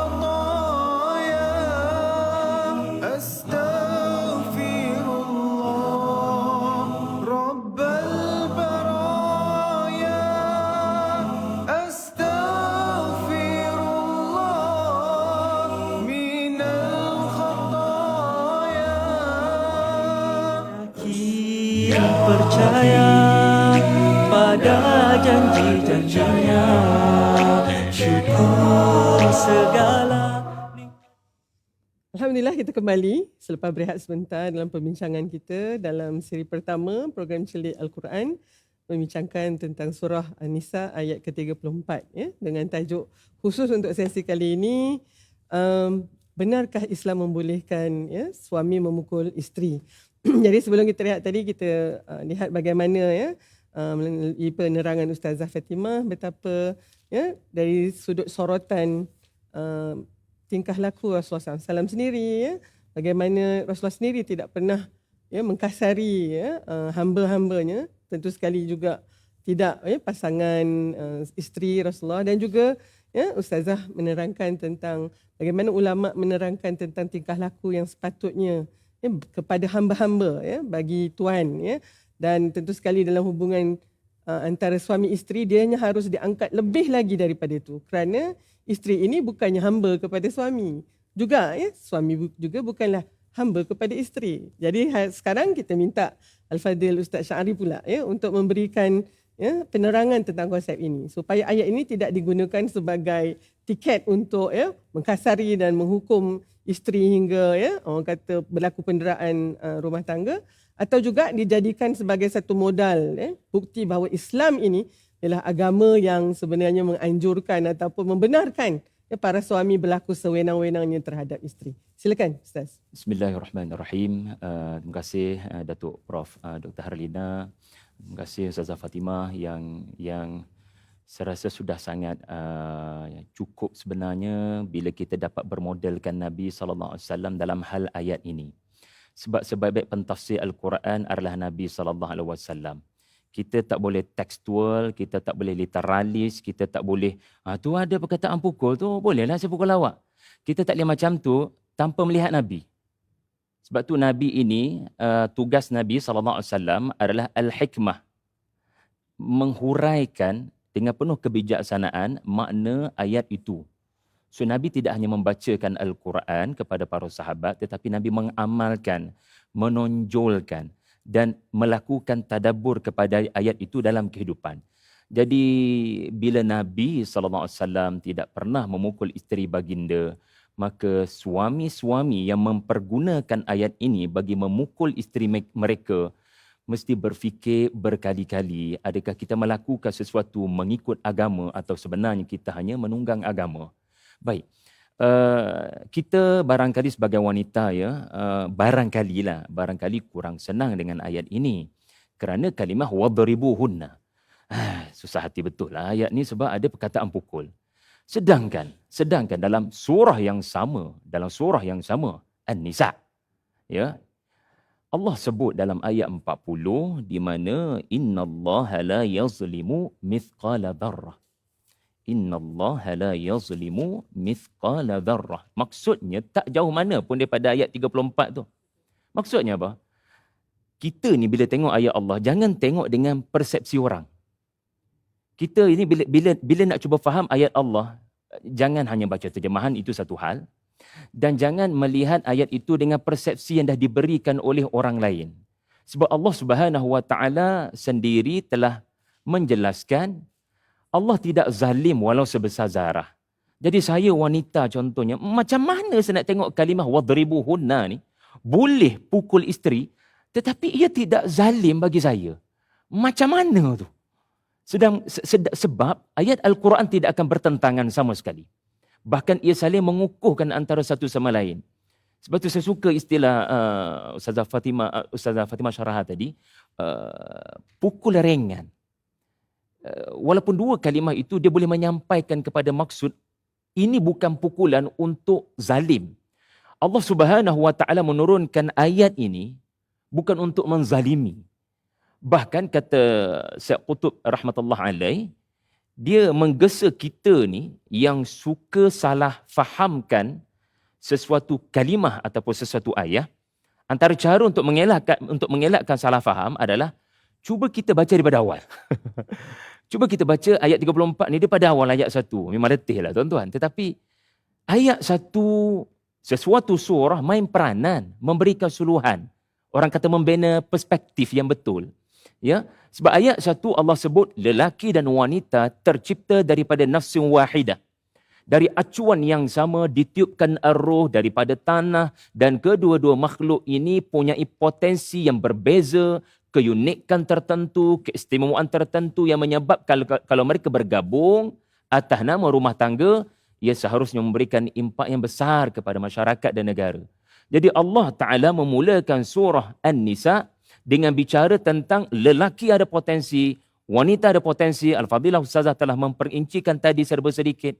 أستغفر الله رب البرايا أستغفر الله من الخطايا Yang percaya pada janji-janjinya, syukur segala. Alhamdulillah, kita kembali selepas berehat sebentar dalam perbincangan kita dalam siri pertama program Celik Al-Quran, membincangkan tentang surah An-Nisa ayat ke-34 ya, dengan tajuk khusus untuk sesi kali ini, benarkah Islam membolehkan ya, suami memukul isteri. Jadi sebelum kita rehat tadi, kita lihat bagaimana ya, melalui penerangan Ustazah Fatimah betapa ya, dari sudut sorotan tingkah laku Rasulullah SAW sendiri ya, bagaimana Rasulullah sendiri tidak pernah ya mengkasari ya hamba-hambanya, tentu sekali juga tidak ya pasangan isteri Rasulullah, dan juga ya Ustazah menerangkan tentang bagaimana ulama menerangkan tentang tingkah laku yang sepatutnya ya, kepada hamba-hamba ya bagi tuan ya, dan tentu sekali dalam hubungan antara suami isteri, dia hanya harus diangkat lebih lagi daripada itu, kerana isteri ini bukannya hamba kepada suami juga ya, suami juga bukanlah hamba kepada isteri. Jadi sekarang kita minta Al-Fadhil Ustaz Syahri pula ya untuk memberikan ya penerangan tentang konsep ini, supaya ayat ini tidak digunakan sebagai tiket untuk ya mengkasari dan menghukum isteri hingga ya orang kata berlaku penderaan rumah tangga, atau juga dijadikan sebagai satu modal ya, bukti bahawa Islam ini ialah agama yang sebenarnya menganjurkan ataupun membenarkan ya, para suami berlaku sewenang-wenangnya terhadap isteri. Silakan Ustaz. Bismillahirrahmanirrahim. Terima kasih Datuk Prof. Dr. Harlina. Terima kasih Ustazah Fatimah yang saya rasa sudah sangat cukup sebenarnya bila kita dapat bermodelkan Nabi SAW dalam hal ayat ini. Sebab sebaik-baik pentafsir Al-Quran adalah Nabi SAW. Kita tak boleh tekstual, kita tak boleh literalis, kita tak boleh, tu ada perkataan pukul tu, bolehlah saya pukul awak. Kita tak boleh macam tu tanpa melihat Nabi. Sebab tu Nabi ini, tugas Nabi SAW adalah al-hikmah. Menghuraikan dengan penuh kebijaksanaan makna ayat itu. So Nabi tidak hanya membacakan Al-Quran kepada para sahabat, tetapi Nabi mengamalkan, menonjolkan dan melakukan tadabbur kepada ayat itu dalam kehidupan. Jadi bila Nabi SAW tidak pernah memukul isteri baginda, maka suami-suami yang mempergunakan ayat ini bagi memukul isteri mereka mesti berfikir berkali-kali, adakah kita melakukan sesuatu mengikut agama atau sebenarnya kita hanya menunggang agama. Baik, kita barangkali sebagai wanita ya, barangkali kurang senang dengan ayat ini kerana kalimah wadribuhunna. Susah hati betul lah ayat ni sebab ada perkataan pukul. Sedangkan dalam surah yang sama, An-Nisa, ya, Allah sebut dalam ayat 40 di mana innallaha la yazlimu mithqala dzarrah. Innallaha la yazlimu mithqala dzarrah. Maksudnya tak jauh mana pun daripada ayat 34 tu. Maksudnya apa? Kita ni bila tengok ayat Allah, jangan tengok dengan persepsi orang. Kita ini bila nak cuba faham ayat Allah, jangan hanya baca terjemahan, itu satu hal. Dan jangan melihat ayat itu dengan persepsi yang dah diberikan oleh orang lain. Sebab Allah Subhanahu Wa Taala sendiri telah menjelaskan Allah tidak zalim walau sebesar zarah. Jadi saya wanita contohnya, macam mana saya nak tengok kalimah wadribuhunna ni, boleh pukul isteri, tetapi ia tidak zalim bagi saya. Macam mana tu? Sebab ayat Al-Quran tidak akan bertentangan sama sekali. Bahkan ia saling mengukuhkan antara satu sama lain. Sebab tu saya suka istilah Ustazah Fatimah Syaraha tadi, pukul ringan. Walaupun dua kalimah itu dia boleh menyampaikan kepada maksud, ini bukan pukulan untuk zalim. Allah Subhanahu Wa Taala menurunkan ayat ini bukan untuk menzalimi. Bahkan kata Syekh Qutb rahmatullah alaih, dia menggesa kita ni yang suka salah fahamkan sesuatu kalimah ataupun sesuatu ayat. Antara cara untuk mengelakkan salah faham adalah cuba kita baca daripada awal. Cuba kita baca ayat 34 ni daripada awal ayat 1. Memang letih lah tuan-tuan. Tetapi ayat 1, sesuatu surah main peranan, memberikan suluhan. Orang kata membina perspektif yang betul. Ya, sebab ayat 1 Allah sebut lelaki dan wanita tercipta daripada nafsin wahidah. Dari acuan yang sama ditiupkan ar-ruh daripada tanah, dan kedua-dua makhluk ini punya potensi yang berbeza, keunikan tertentu, keistimewaan tertentu yang menyebabkan kalau mereka bergabung atas nama rumah tangga, ia seharusnya memberikan impak yang besar kepada masyarakat dan negara. Jadi Allah Ta'ala memulakan surah An-Nisa dengan bicara tentang lelaki ada potensi, wanita ada potensi. Al-Fadilah Ustazah telah memperincikan tadi serba sedikit.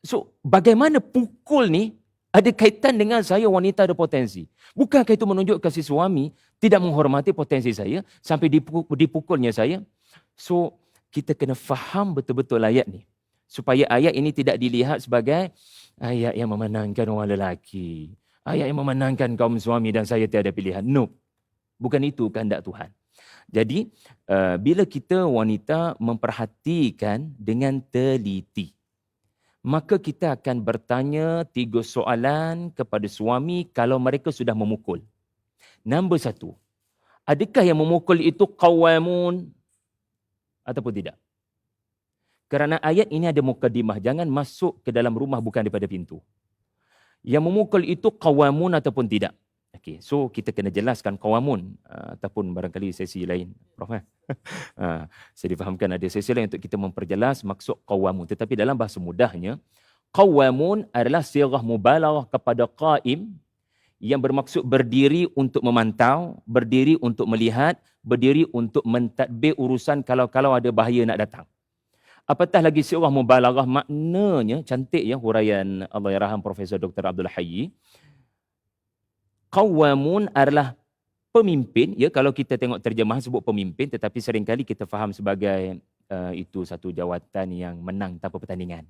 So bagaimana pukul ni ada kaitan dengan saya wanita ada potensi? Bukankah itu menunjukkan si suami tidak menghormati potensi saya sampai dipukulnya saya? So kita kena faham betul-betul ayat ni. Supaya ayat ini tidak dilihat sebagai ayat yang memenangkan orang lelaki. Ayat yang memenangkan kaum suami dan saya tiada pilihan. No. Bukan itu kehendak Tuhan. Jadi, bila kita wanita memperhatikan dengan teliti, maka kita akan bertanya 3 soalan kepada suami kalau mereka sudah memukul. Nombor 1, adakah yang memukul itu qawamun ataupun tidak? Kerana ayat ini ada mukadimah, jangan masuk ke dalam rumah bukan daripada pintu. Yang memukul itu qawamun ataupun tidak? Okey, so kita kena jelaskan qawamun ataupun barangkali sesi lain, Prof. Saya difahamkan ada sesi lain untuk kita memperjelas maksud qawamun. Tetapi dalam bahasa mudahnya, qawamun adalah sirah mubalaghah kepada qaim yang bermaksud berdiri untuk memantau, berdiri untuk melihat, berdiri untuk mentadbir urusan kalau ada bahaya nak datang. Apatah lagi sirah mubalaghah, maknanya cantik ya huraian Allahyarham Profesor Dr. Abdul Hayy. Qawamun adalah pemimpin, ya kalau kita tengok terjemahan sebut pemimpin, tetapi seringkali kita faham sebagai itu satu jawatan yang menang tanpa pertandingan.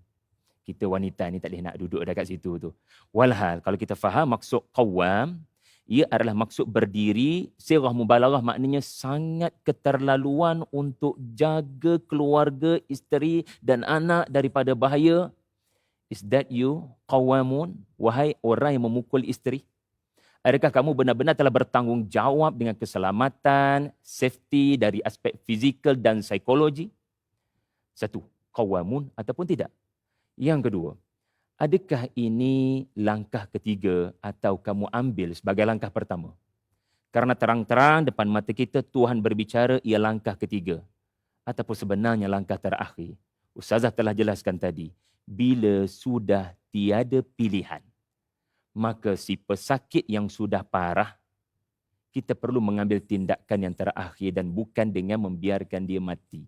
Kita wanita ni tak boleh nak duduk dekat situ tu. Walhal kalau kita faham maksud qawam, ia adalah maksud berdiri, sirah mubalaghah maknanya sangat keterlaluan untuk jaga keluarga, isteri dan anak daripada bahaya. Is that you, qawamun? Wahai orang yang memukul isteri. Adakah kamu benar-benar telah bertanggungjawab dengan keselamatan, safety dari aspek fizikal dan psikologi? 1, qawamun ataupun tidak? Yang kedua, adakah ini langkah ketiga atau kamu ambil sebagai langkah pertama? Karena terang-terang depan mata kita Tuhan berbicara ia langkah ketiga. Ataupun sebenarnya langkah terakhir. Ustazah telah jelaskan tadi. Bila sudah tiada pilihan, maka si pesakit yang sudah parah, kita perlu mengambil tindakan yang terakhir dan bukan dengan membiarkan dia mati.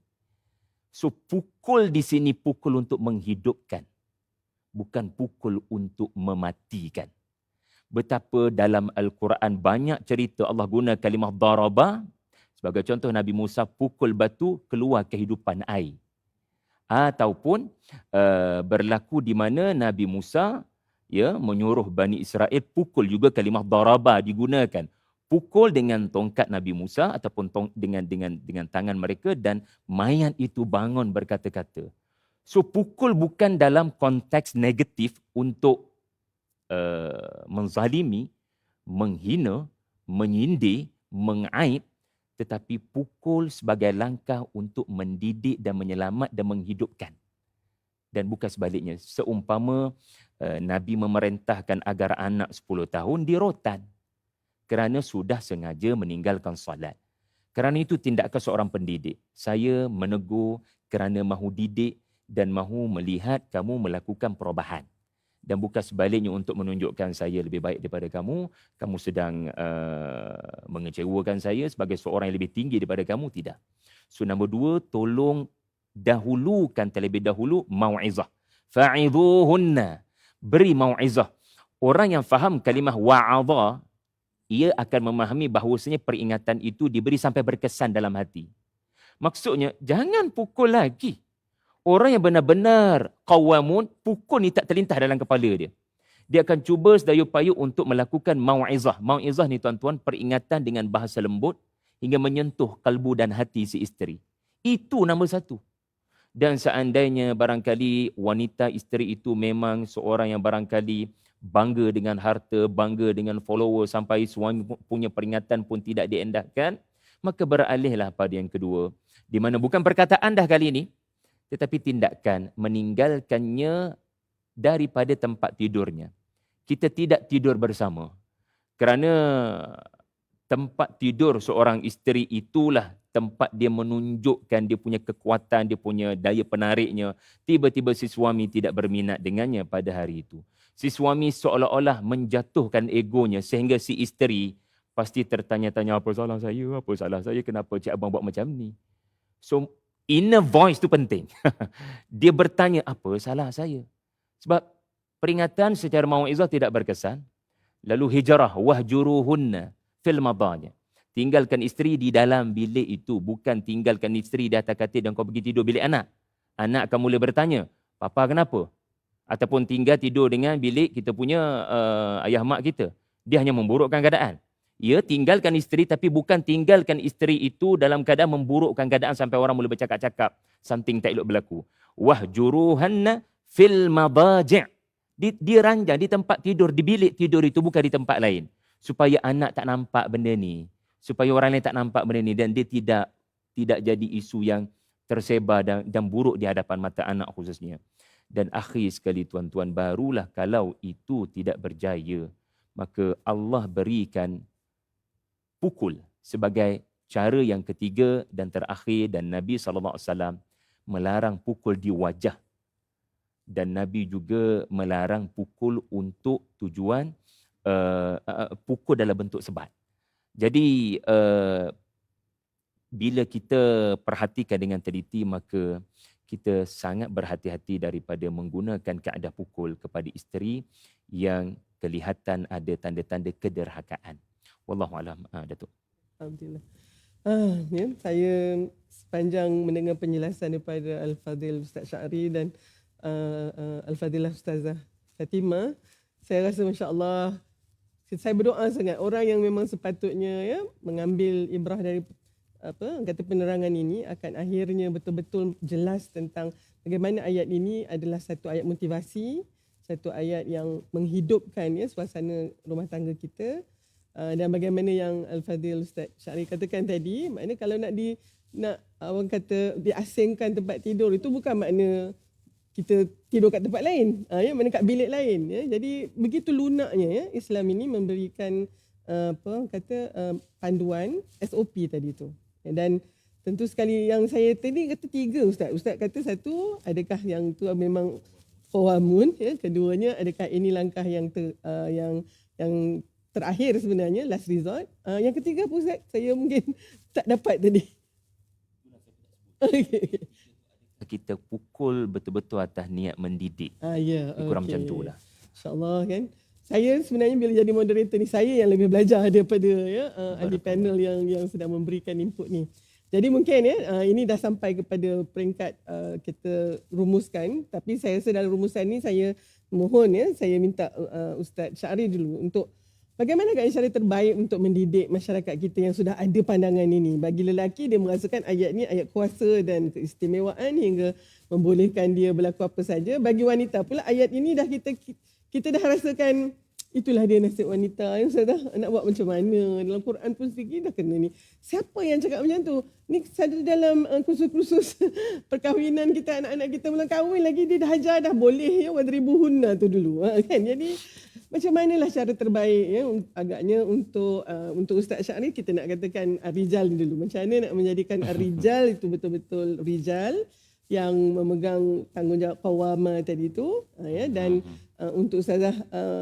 So pukul di sini pukul untuk menghidupkan. Bukan pukul untuk mematikan. Betapa dalam Al-Quran banyak cerita Allah guna kalimah daraba. Sebagai contoh Nabi Musa pukul batu keluar kehidupan air. Ataupun berlaku di mana Nabi Musa Ya, menyuruh Bani Israel pukul, juga kalimah daraba digunakan. Pukul dengan tongkat Nabi Musa ataupun dengan tangan mereka, dan mayat itu bangun berkata-kata. So pukul bukan dalam konteks negatif untuk menzalimi, menghina, menyindir, mengaib, tetapi pukul sebagai langkah untuk mendidik dan menyelamat dan menghidupkan. Dan bukan sebaliknya. Seumpama Nabi memerintahkan agar anak 10 tahun dirotan kerana sudah sengaja meninggalkan solat. Kerana itu tindakan seorang pendidik. Saya menegur kerana mahu didik dan mahu melihat kamu melakukan perubahan. Dan bukan sebaliknya untuk menunjukkan saya lebih baik daripada kamu, kamu sedang mengecewakan saya sebagai seorang yang lebih tinggi daripada kamu, tidak. So nombor 2, tolong dahulukan terlebih dahulu mau'izah. Fa'idhuhunna. Beri mau'izah. Orang yang faham kalimah wa'adha, ia akan memahami bahawasanya peringatan itu diberi sampai berkesan dalam hati. Maksudnya, jangan pukul lagi. Orang yang benar-benar qawamun, pukul ni tak terlintas dalam kepala dia. Dia akan cuba sedaya upaya untuk melakukan mau'izah. Mau'izah ni tuan-tuan, peringatan dengan bahasa lembut hingga menyentuh kalbu dan hati si isteri. Itu nombor 1. Dan seandainya barangkali wanita isteri itu memang seorang yang barangkali bangga dengan harta, bangga dengan follower sampai suami punya peringatan pun tidak diendahkan, maka beralihlah pada yang kedua. Di mana bukan perkataan dah kali ini, tetapi tindakan meninggalkannya daripada tempat tidurnya. Kita tidak tidur bersama. Kerana tempat tidur seorang isteri itulah tempat dia menunjukkan dia punya kekuatan, dia punya daya penariknya. Tiba-tiba si suami tidak berminat dengannya pada hari itu. Si suami seolah-olah menjatuhkan egonya sehingga si isteri pasti tertanya-tanya, apa salah saya? Apa salah saya? Kenapa cik abang buat macam ni? So, inner voice tu penting. Dia bertanya, apa salah saya? Sebab peringatan secara mau'izah tidak berkesan. Lalu hijrah, wahjuruhunna fil madaji'. Tinggalkan isteri di dalam bilik itu. Bukan tinggalkan isteri di atas katil dan kau pergi tidur bilik anak. Anak akan mula bertanya, papa kenapa? Ataupun tinggal tidur dengan bilik kita punya ayah mak kita. Dia hanya memburukkan keadaan. Ya, tinggalkan isteri tapi bukan tinggalkan isteri itu dalam keadaan memburukkan keadaan sampai orang mula bercakap-cakap something tak elok berlaku. Wahjuruhanna fil madaji'. Dia ranjang di tempat tidur, di bilik tidur itu, bukan di tempat lain. Supaya anak tak nampak benda ni. Supaya orang lain tak nampak benda ni dan dia tidak jadi isu yang tersebar dan buruk di hadapan mata anak khususnya. Dan akhir sekali tuan-tuan, barulah kalau itu tidak berjaya, maka Allah berikan pukul sebagai cara yang ketiga dan terakhir, dan Nabi SAW melarang pukul di wajah. Dan Nabi juga melarang pukul untuk tujuan pukul dalam bentuk sebat. Jadi bila kita perhatikan dengan teliti, maka kita sangat berhati-hati daripada menggunakan kaedah pukul kepada isteri yang kelihatan ada tanda-tanda kederhakaan. Wallahualam, Datuk. Alhamdulillah. Ya, saya sepanjang mendengar penjelasan daripada Al-Fadhil Ustaz Syahri dan Al-Fadhilah Ustazah Fatimah, saya rasa masya-Allah, saya berdoa sangat orang yang memang sepatutnya ya mengambil ibrah dari kata penerangan ini akan akhirnya betul-betul jelas tentang bagaimana ayat ini adalah satu ayat motivasi, satu ayat yang menghidupkan ya suasana rumah tangga kita. Dan bagaimana yang Al-Fadhil Ustaz Syahri katakan tadi, maknanya kalau nak orang kata diasingkan tempat tidur, itu bukan makna kita tidur kat tempat lain, ya, mana kat bilik lain, ya. Jadi begitu lunaknya ya Islam ini memberikan panduan SOP tadi tu. Dan tentu sekali yang saya tadi kata 3 Ustaz. Ustaz kata satu, adakah yang tu memang qawamun, ya. Keduanya, adakah ini langkah yang terakhir sebenarnya, last resort. Yang ketiga apa Ustaz? Saya mungkin tak dapat tadi. Okay. Kita pukul betul-betul atas niat mendidik. Ya, kurang macam tu lah. InsyaAllah kan. Saya sebenarnya bila jadi moderator ni, saya yang lebih belajar daripada ya ahli panel yang sedang memberikan input ni. Jadi mungkin ya ini dah sampai kepada peringkat kita rumuskan, tapi saya rasa dalam rumusan ni saya mohon ya, saya minta Ustaz Syahri dulu untuk bagaimana cara terbaik untuk mendidik masyarakat kita yang sudah ada pandangan ini. Bagi lelaki, dia merasakan ayat ni ayat kuasa dan keistimewaan hingga membolehkan dia berlaku apa saja. Bagi wanita pula, ayat ini dah kita dah rasakan itulah dia nasib wanita. Yang saya dah nak buat macam mana. Dalam Quran pun sedikit dah kena ni. Siapa yang cakap macam tu? Ni ada dalam kursus-kursus perkahwinan kita, anak-anak kita belum kahwin lagi, dia dah ajar dah boleh ya wadribuhunna tu dulu. Kan? Jadi macam manalah cara terbaik ya agaknya untuk Ustaz Syahri, kita nak katakan rijal ni dulu. Macam mana nak menjadikan rijal itu betul-betul rijal yang memegang tanggungjawab qawama tadi tu ya. Dan untuk Ustazah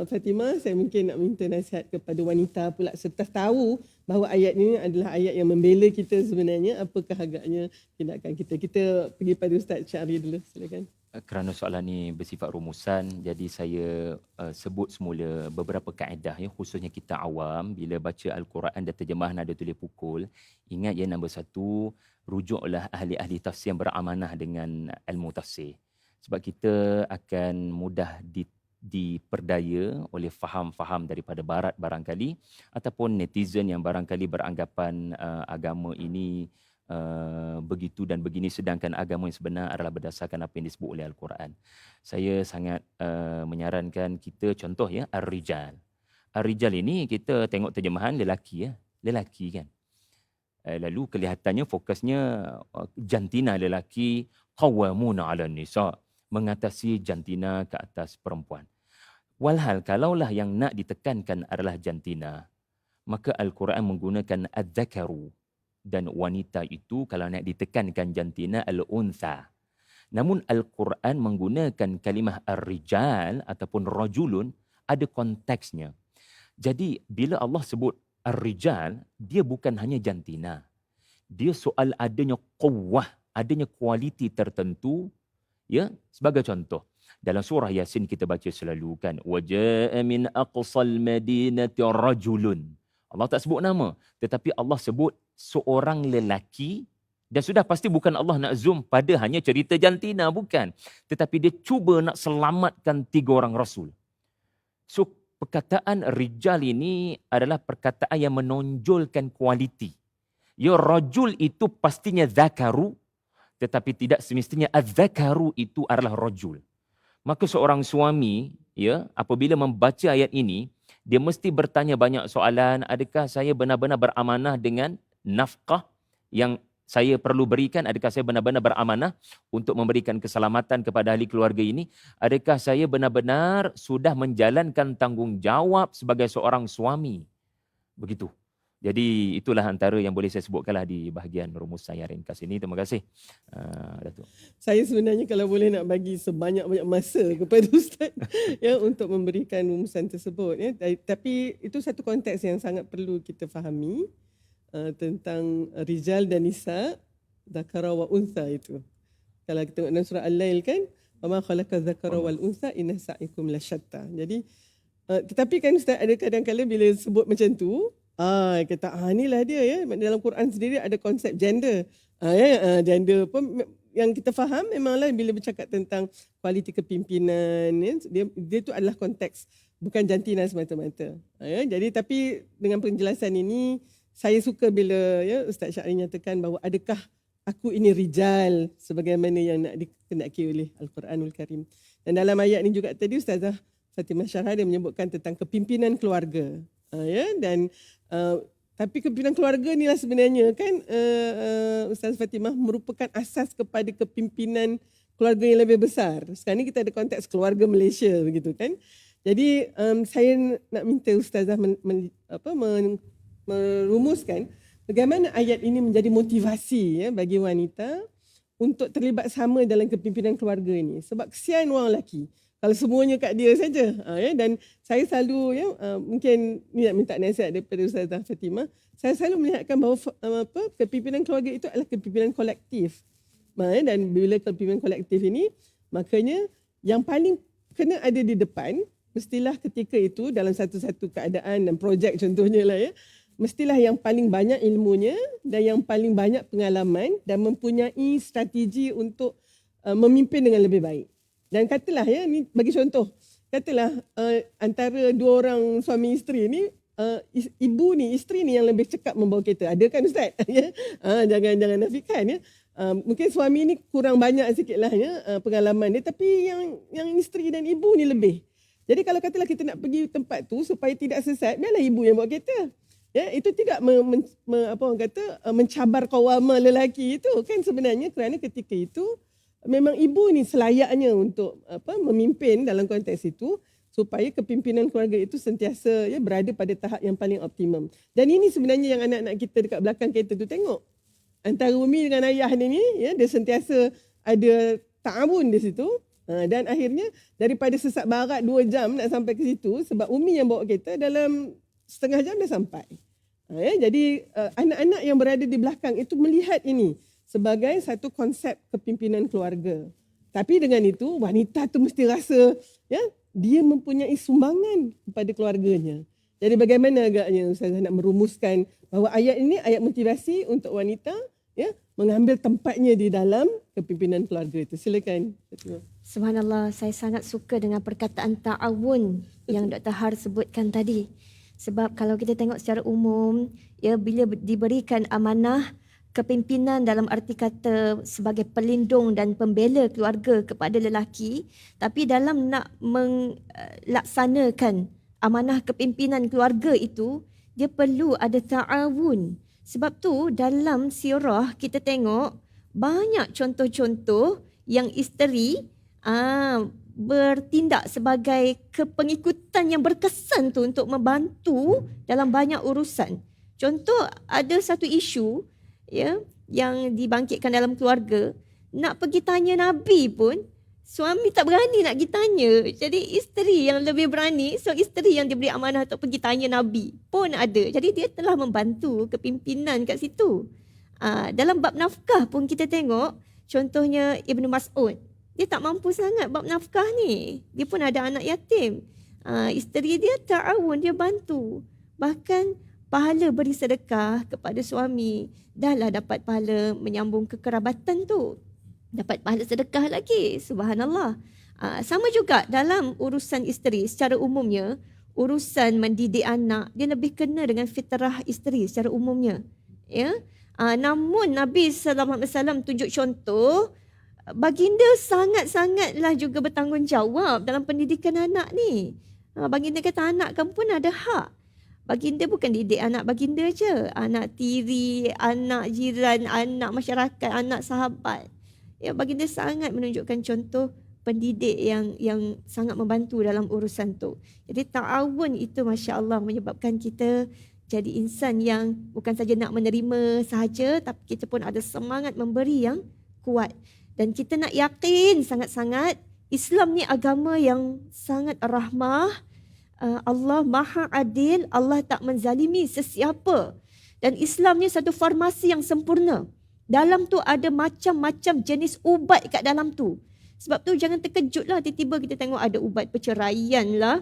Fatimah, saya mungkin nak minta nasihat kepada wanita pula serta tahu bahawa ayat ini adalah ayat yang membela kita sebenarnya. Apakah agaknya tindakan kita? Kita pergi pada Ustaz Syahri dulu, silakan. Kerana soalan ni bersifat rumusan, jadi saya sebut semula beberapa kaedah ya, khususnya kita awam bila baca Al-Quran dan terjemahan ada tulis pukul. Ingat ya, nombor satu, rujuklah ahli-ahli tafsir yang beramanah dengan ilmu tafsir. Sebab kita akan mudah diperdaya oleh faham-faham daripada barat barangkali, ataupun netizen yang barangkali beranggapan agama ini begitu dan begini, sedangkan agama yang sebenar adalah berdasarkan apa yang disebut oleh Al-Quran. Saya sangat menyarankan kita contoh ya, Ar-Rijal. Ar-Rijal ini kita tengok terjemahan lelaki ya, lelaki kan. Lalu kelihatannya fokusnya jantina lelaki, qawwamuna 'alan nisa, mengatasi jantina ke atas perempuan. Walhal kalaulah yang nak ditekankan adalah jantina, maka Al-Quran menggunakan adzakaru, dan wanita itu kalau nak ditekankan jantina al-untha. Namun Al-Quran menggunakan kalimah ar-rijal ataupun rajulun, ada konteksnya. Jadi bila Allah sebut ar-rijal, dia bukan hanya jantina. Dia soal adanya quwwah, adanya kualiti tertentu. Ya, sebagai contoh, dalam surah Yasin kita baca selalu kan, waja'a min aqsal madinati rajulun. Allah tak sebut nama, tetapi Allah sebut seorang lelaki, dan sudah pasti bukan Allah nak zoom pada hanya cerita jantina, bukan. Tetapi dia cuba nak selamatkan 3 orang Rasul. So, perkataan rijal ini adalah perkataan yang menonjolkan kualiti. Ya, rajul itu pastinya zakaru, tetapi tidak semestinya az-zakaru itu adalah rajul. Maka seorang suami, ya, apabila membaca ayat ini, dia mesti bertanya banyak soalan. Adakah saya benar-benar beramanah dengan nafkah yang saya perlu berikan? Adakah saya benar-benar beramanah untuk memberikan keselamatan kepada ahli keluarga ini? Adakah saya benar-benar sudah menjalankan tanggungjawab sebagai seorang suami? Begitu. Jadi itulah antara yang boleh saya sebutkanlah di bahagian rumus saya ringkas ini. Terima kasih, Datuk. Saya sebenarnya kalau boleh nak bagi sebanyak-banyak masa kepada Ustaz ya, untuk memberikan rumusan tersebut. Ya. Tapi itu satu konteks yang sangat perlu kita fahami tentang rijal dan nisa, dzakara wa untha itu. Kalau kita tengok dalam surah Al-Lail kan, wa ma khalaqa dzakara wal untha inna sa'ikum lasyatta. Jadi tetapi kan Ustaz ada kadang-kadang bila sebut macam tu, kata inilah dia ya, dalam Quran sendiri ada konsep gender. Gender pun yang kita faham memanglah bila bercakap tentang kualiti kepimpinan ya, dia tu adalah konteks, bukan jantina semata-mata. Ya, jadi tapi dengan penjelasan ini saya suka bila ya Ustaz Syahri nyatakan bahawa adakah aku ini rijal sebagaimana yang nak dikendaki oleh Al-Quranul Karim. Dan dalam ayat ini juga tadi Ustazah Fatimah Syarah dia menyebutkan tentang kepimpinan keluarga. Ya, dan tapi kepimpinan keluarga inilah sebenarnya kan Ustaz Fatimah merupakan asas kepada kepimpinan keluarga yang lebih besar. Sekarang ni kita ada konteks keluarga Malaysia begitu kan. Jadi saya nak minta Ustazah merumuskan bagaimana ayat ini menjadi motivasi ya bagi wanita untuk terlibat sama dalam kepimpinan keluarga ini. Sebab kesian orang lelaki kalau semuanya kat dia saja. Ya, dan saya selalu ya mungkin ni nak minta nasihat daripada Ustazah Fatimah. Saya selalu melihatkan bahawa kepimpinan keluarga itu adalah kepimpinan kolektif. Dan bila kepimpinan kolektif ini, makanya yang paling kena ada di depan mestilah ketika itu dalam satu-satu keadaan dan projek contohnya lah ya, mestilah yang paling banyak ilmunya dan yang paling banyak pengalaman dan mempunyai strategi untuk memimpin dengan lebih baik. Dan katalah ya, ni bagi contoh, katalah antara dua orang suami isteri ni, ibu ni, isteri ni yang lebih cekap membawa kereta. Ada kan Ustaz? Ya. Jangan nafikan ya. Mungkin suami ni kurang banyak sikit lah ya, pengalaman dia, tapi yang isteri dan ibu ni lebih. Jadi kalau katalah kita nak pergi tempat tu supaya tidak sesat, biarlah ibu yang bawa kereta. Ya, itu tidak mencabar qawama lelaki itu kan sebenarnya, kerana ketika itu memang ibu ni selayaknya untuk memimpin dalam konteks itu supaya kepimpinan keluarga itu sentiasa ya berada pada tahap yang paling optimum. Dan ini sebenarnya yang anak-anak kita dekat belakang kereta tu tengok. Antara Umi dengan ayah dia ni ya, dia sentiasa ada ta'awun di situ. Dan akhirnya daripada sesat barat 2 jam nak sampai ke situ, sebab Umi yang bawa kereta, dalam setengah jam dah sampai. Jadi anak-anak yang berada di belakang itu melihat ini sebagai satu konsep kepimpinan keluarga. Tapi dengan itu wanita tu mesti rasa ya dia mempunyai sumbangan kepada keluarganya. Jadi bagaimana agaknya Ustazah nak merumuskan bahawa ayat ini ayat motivasi untuk wanita ya mengambil tempatnya di dalam kepimpinan keluarga itu. Silakan. Subhanallah, saya sangat suka dengan perkataan ta'awun yang Dr. Har sebutkan tadi. Sebab kalau kita tengok secara umum, ya bila diberikan amanah kepimpinan dalam arti kata sebagai pelindung dan pembela keluarga kepada lelaki, tapi dalam nak melaksanakan amanah kepimpinan keluarga itu, dia perlu ada ta'awun. Sebab tu dalam sirah kita tengok banyak contoh-contoh yang isteri bertindak sebagai kepengikutan yang berkesan tu untuk membantu dalam banyak urusan. Contoh, ada satu isu ya yang dibangkitkan dalam keluarga, nak pergi tanya Nabi pun suami tak berani nak pergi tanya. Jadi isteri yang lebih berani, so isteri yang diberi amanah untuk pergi tanya Nabi pun ada. Jadi dia telah membantu kepimpinan kat situ. Dalam bab nafkah pun kita tengok, contohnya Ibnu Mas'ud. Dia tak mampu sangat bab nafkah ni. Dia pun ada anak yatim. Isteri dia ta'awun, dia bantu. Bahkan pahala beri sedekah kepada suami, dahlah dapat pahala menyambung kekerabatan tu. Dapat pahala sedekah lagi. Subhanallah. Sama juga dalam urusan isteri secara umumnya, urusan mendidik anak, dia lebih kena dengan fitrah isteri secara umumnya. Ya. Namun Nabi SAW tunjuk contoh, baginda sangat-sangatlah juga bertanggungjawab dalam pendidikan anak ni. Baginda kata anak kan pun ada hak. Baginda bukan didik anak baginda je. Anak tiri, anak jiran, anak masyarakat, anak sahabat. Ya, baginda sangat menunjukkan contoh pendidik yang sangat membantu dalam urusan tu. Jadi ta'awun itu Masya Allah menyebabkan kita jadi insan yang bukan saja nak menerima sahaja, tapi kita pun ada semangat memberi yang kuat. Dan kita nak yakin sangat-sangat Islam ni agama yang sangat rahmah. Allah Maha Adil, Allah tak menzalimi sesiapa. Dan Islam ni satu farmasi yang sempurna. Dalam tu ada macam-macam jenis ubat kat dalam tu. Sebab tu jangan terkejut lah tiba-tiba kita tengok ada ubat perceraian lah.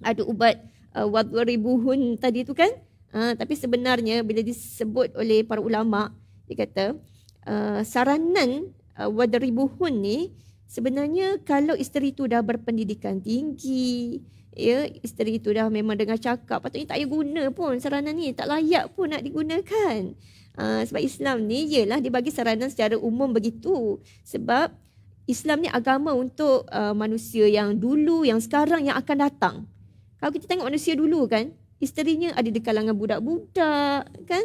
Ada ubat wadribuhun tadi tu kan. Tapi sebenarnya bila disebut oleh para ulama, dia kata saranan wadribuhun ni sebenarnya kalau isteri tu dah berpendidikan tinggi, ya, isteri tu dah memang dengar cakap, patutnya tak payah guna pun saranan ni, tak layak pun nak digunakan. Sebab Islam ni ialah dia bagi saranan secara umum begitu. Sebab Islam ni agama untuk manusia yang dulu, yang sekarang, yang akan datang. Kalau kita tengok manusia dulu kan, isterinya ada di kalangan budak-budak kan.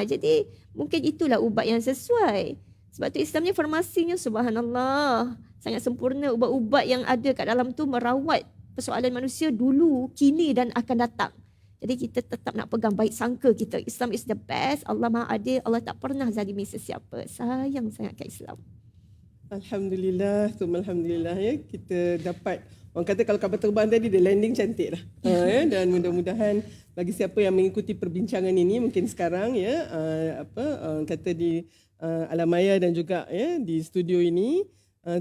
Jadi mungkin itulah ubat yang sesuai. Sebab tu Islam ni farmasinya subhanallah sangat sempurna. Ubat-ubat yang ada kat dalam tu merawat persoalan manusia dulu, kini dan akan datang. Jadi kita tetap nak pegang baik sangka kita. Islam is the best. Allah Maha Adil. Allah tak pernah zalimi sesiapa. Sayang sangat kat Islam. Alhamdulillah, alhamdulillah ya, kita dapat, orang kata kalau kapal terbang tadi dia landing cantik lah. Dan mudah-mudahan bagi siapa yang mengikuti perbincangan ini mungkin sekarang ya, kata di Alam Maya dan juga ya di studio ini,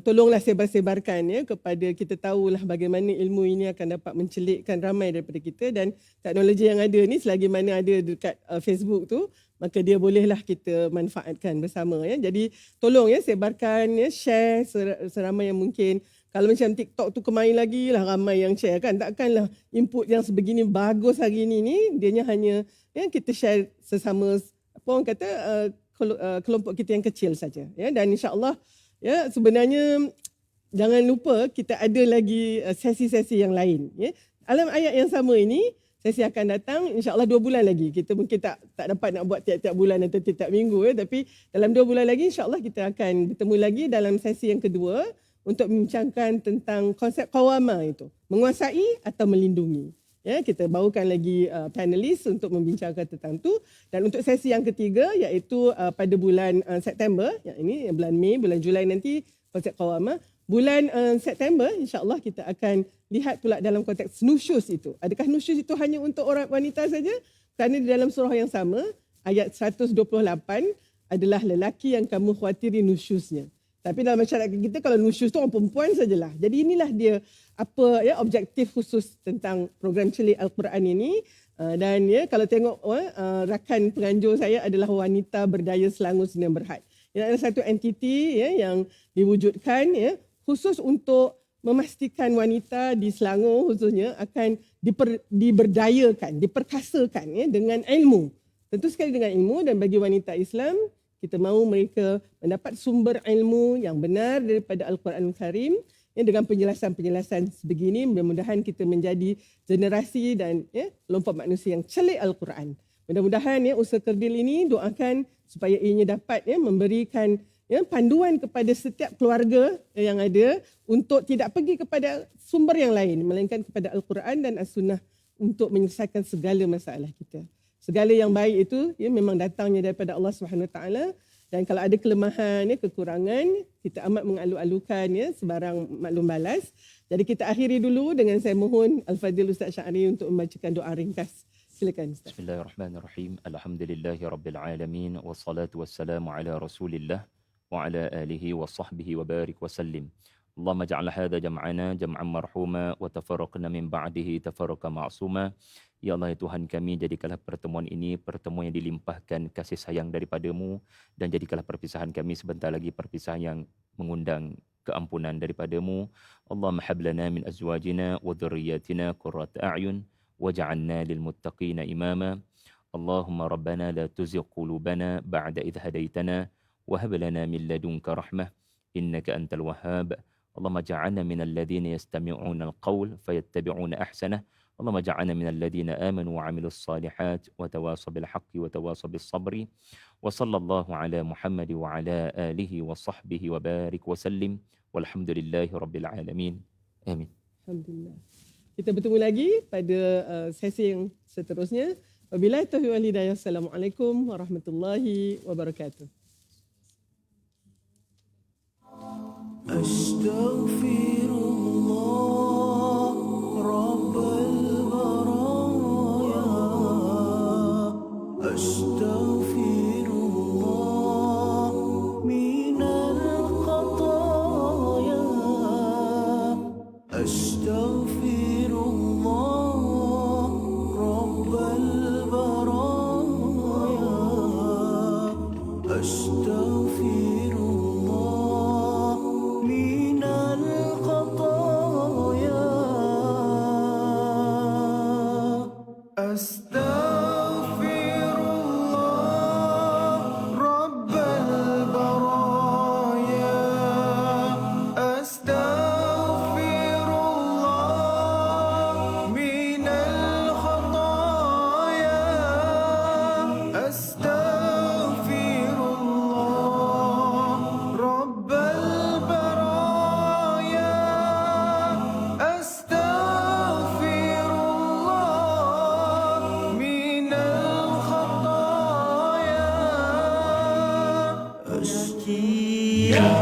tolonglah sebar-sebarkan ya kepada kita tahulah bagaimana ilmu ini akan dapat mencelikkan ramai daripada kita, dan teknologi yang ada ni selagi mana ada dekat Facebook tu, maka dia bolehlah kita manfaatkan bersama ya. Jadi tolong ya sebarkan ya, share seramai yang mungkin Kalau macam TikTok tu kemarin lagi lah ramai yang share kan. Takkanlah input yang sebegini bagus hari ni dianya hanya kita share sesama apa orang kata kelompok kita yang kecil saja. Dan insya-Allah sebenarnya jangan lupa kita ada lagi sesi-sesi yang lain. Dalam ayat yang sama ini, sesi akan datang insya-Allah 2 bulan lagi. Kita mungkin tak dapat nak buat tiap-tiap bulan atau tiap-tiap minggu tapi dalam 2 bulan lagi insya-Allah kita akan bertemu lagi dalam sesi yang kedua untuk membincangkan tentang konsep qawamah itu, menguasai atau melindungi. Kita bawakan lagi panelis untuk membincangkan tentang itu. Dan untuk sesi yang ketiga iaitu pada bulan September, yang ini bulan Mei, bulan Julai nanti konsep qawamah. Bulan September insya-Allah kita akan lihat pula dalam konteks nusyuz itu. Adakah nusyuz itu hanya untuk orang wanita saja? Kerana di dalam surah yang sama, ayat 128 adalah lelaki yang kamu khawatiri nusyuznya. Tapi dalam masyarakat kita kalau nusyuz tu orang perempuan sajalah. Jadi inilah dia objektif khusus tentang program Celik Al-Quran ini. Dan kalau tengok rakan penganjur saya adalah wanita berdaya Selangor Sdn Bhd. Ini adalah satu entiti yang diwujudkan khusus untuk memastikan wanita di Selangor khususnya akan diberdayakan, diperkasakan dengan ilmu. Tentu sekali dengan ilmu, dan bagi wanita Islam, kita mahu mereka mendapat sumber ilmu yang benar daripada Al-Quranul Karim dengan penjelasan-penjelasan sebegini. Mudah-mudahan kita menjadi generasi dan kelompok manusia yang celik Al-Quran. Mudah-mudahan usaha kerdil ini doakan supaya ianya dapat memberikan panduan kepada setiap keluarga yang ada untuk tidak pergi kepada sumber yang lain melainkan kepada Al-Quran dan As-Sunnah untuk menyelesaikan segala masalah kita. Segala yang baik itu memang datangnya daripada Allah Subhanahu Wa Taala, dan kalau ada kelemahan, kekurangan, kita amat mengalu-alukan sebarang maklum balas. Jadi kita akhiri dulu dengan saya mohon Al-Fadhil Ustaz Syahri untuk membacakan doa ringkas. Silakan Ustaz. Bismillahirrahmanirrahim. Alhamdulillahirabbil alamin wassalatu wassalamu ala Rasulillah wa ala alihi wa sahbihi wa barik wa sallim. Allahumma ja'al hadha jam'ana jam'an marhuma wa tafarraqna min ba'dihi tafarraqa ma'suma. Ya Allah, ya Tuhan kami, jadikanlah pertemuan ini pertemuan yang dilimpahkan kasih sayang daripada-Mu, dan jadikanlah perpisahan kami sebentar lagi perpisahan yang mengundang keampunan daripada-Mu. Allahumma hab lana min azwajina wa dhurriyyatina qurrata a'yun waj'alna lil muttaqina imama. Allahumma rabbana la tuzigh qulubana ba'da idh hadaitana wa hab lana min ladunka rahmah innaka antal wahhab. Allahumma ja'alna minal ladzina yastami'una al-qawl fayattabi'una ahsanah. اللهم اجعلنا من الذين آمنوا وعملوا الصالحات وتواصوا بالحق وتواصوا بالصبر وصلى الله على محمد وعلى آله وصحبه وبارك وسلم والحمد لله رب العالمين آمين. Alhamdulillah. Kita bertemu lagi pada sesi yang seterusnya. Wabillahi taufiq wal hidayah. Assalamualaikum warahmatullahi wabarakatuh. Astaghfirullah Rabbal أستغفر الله من الخطايا أستغفر الله رب البرايا أستغفر الله من الخطايا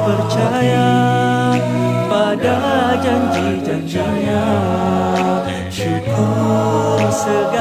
Percaya pada janji-janjinya, syukur segala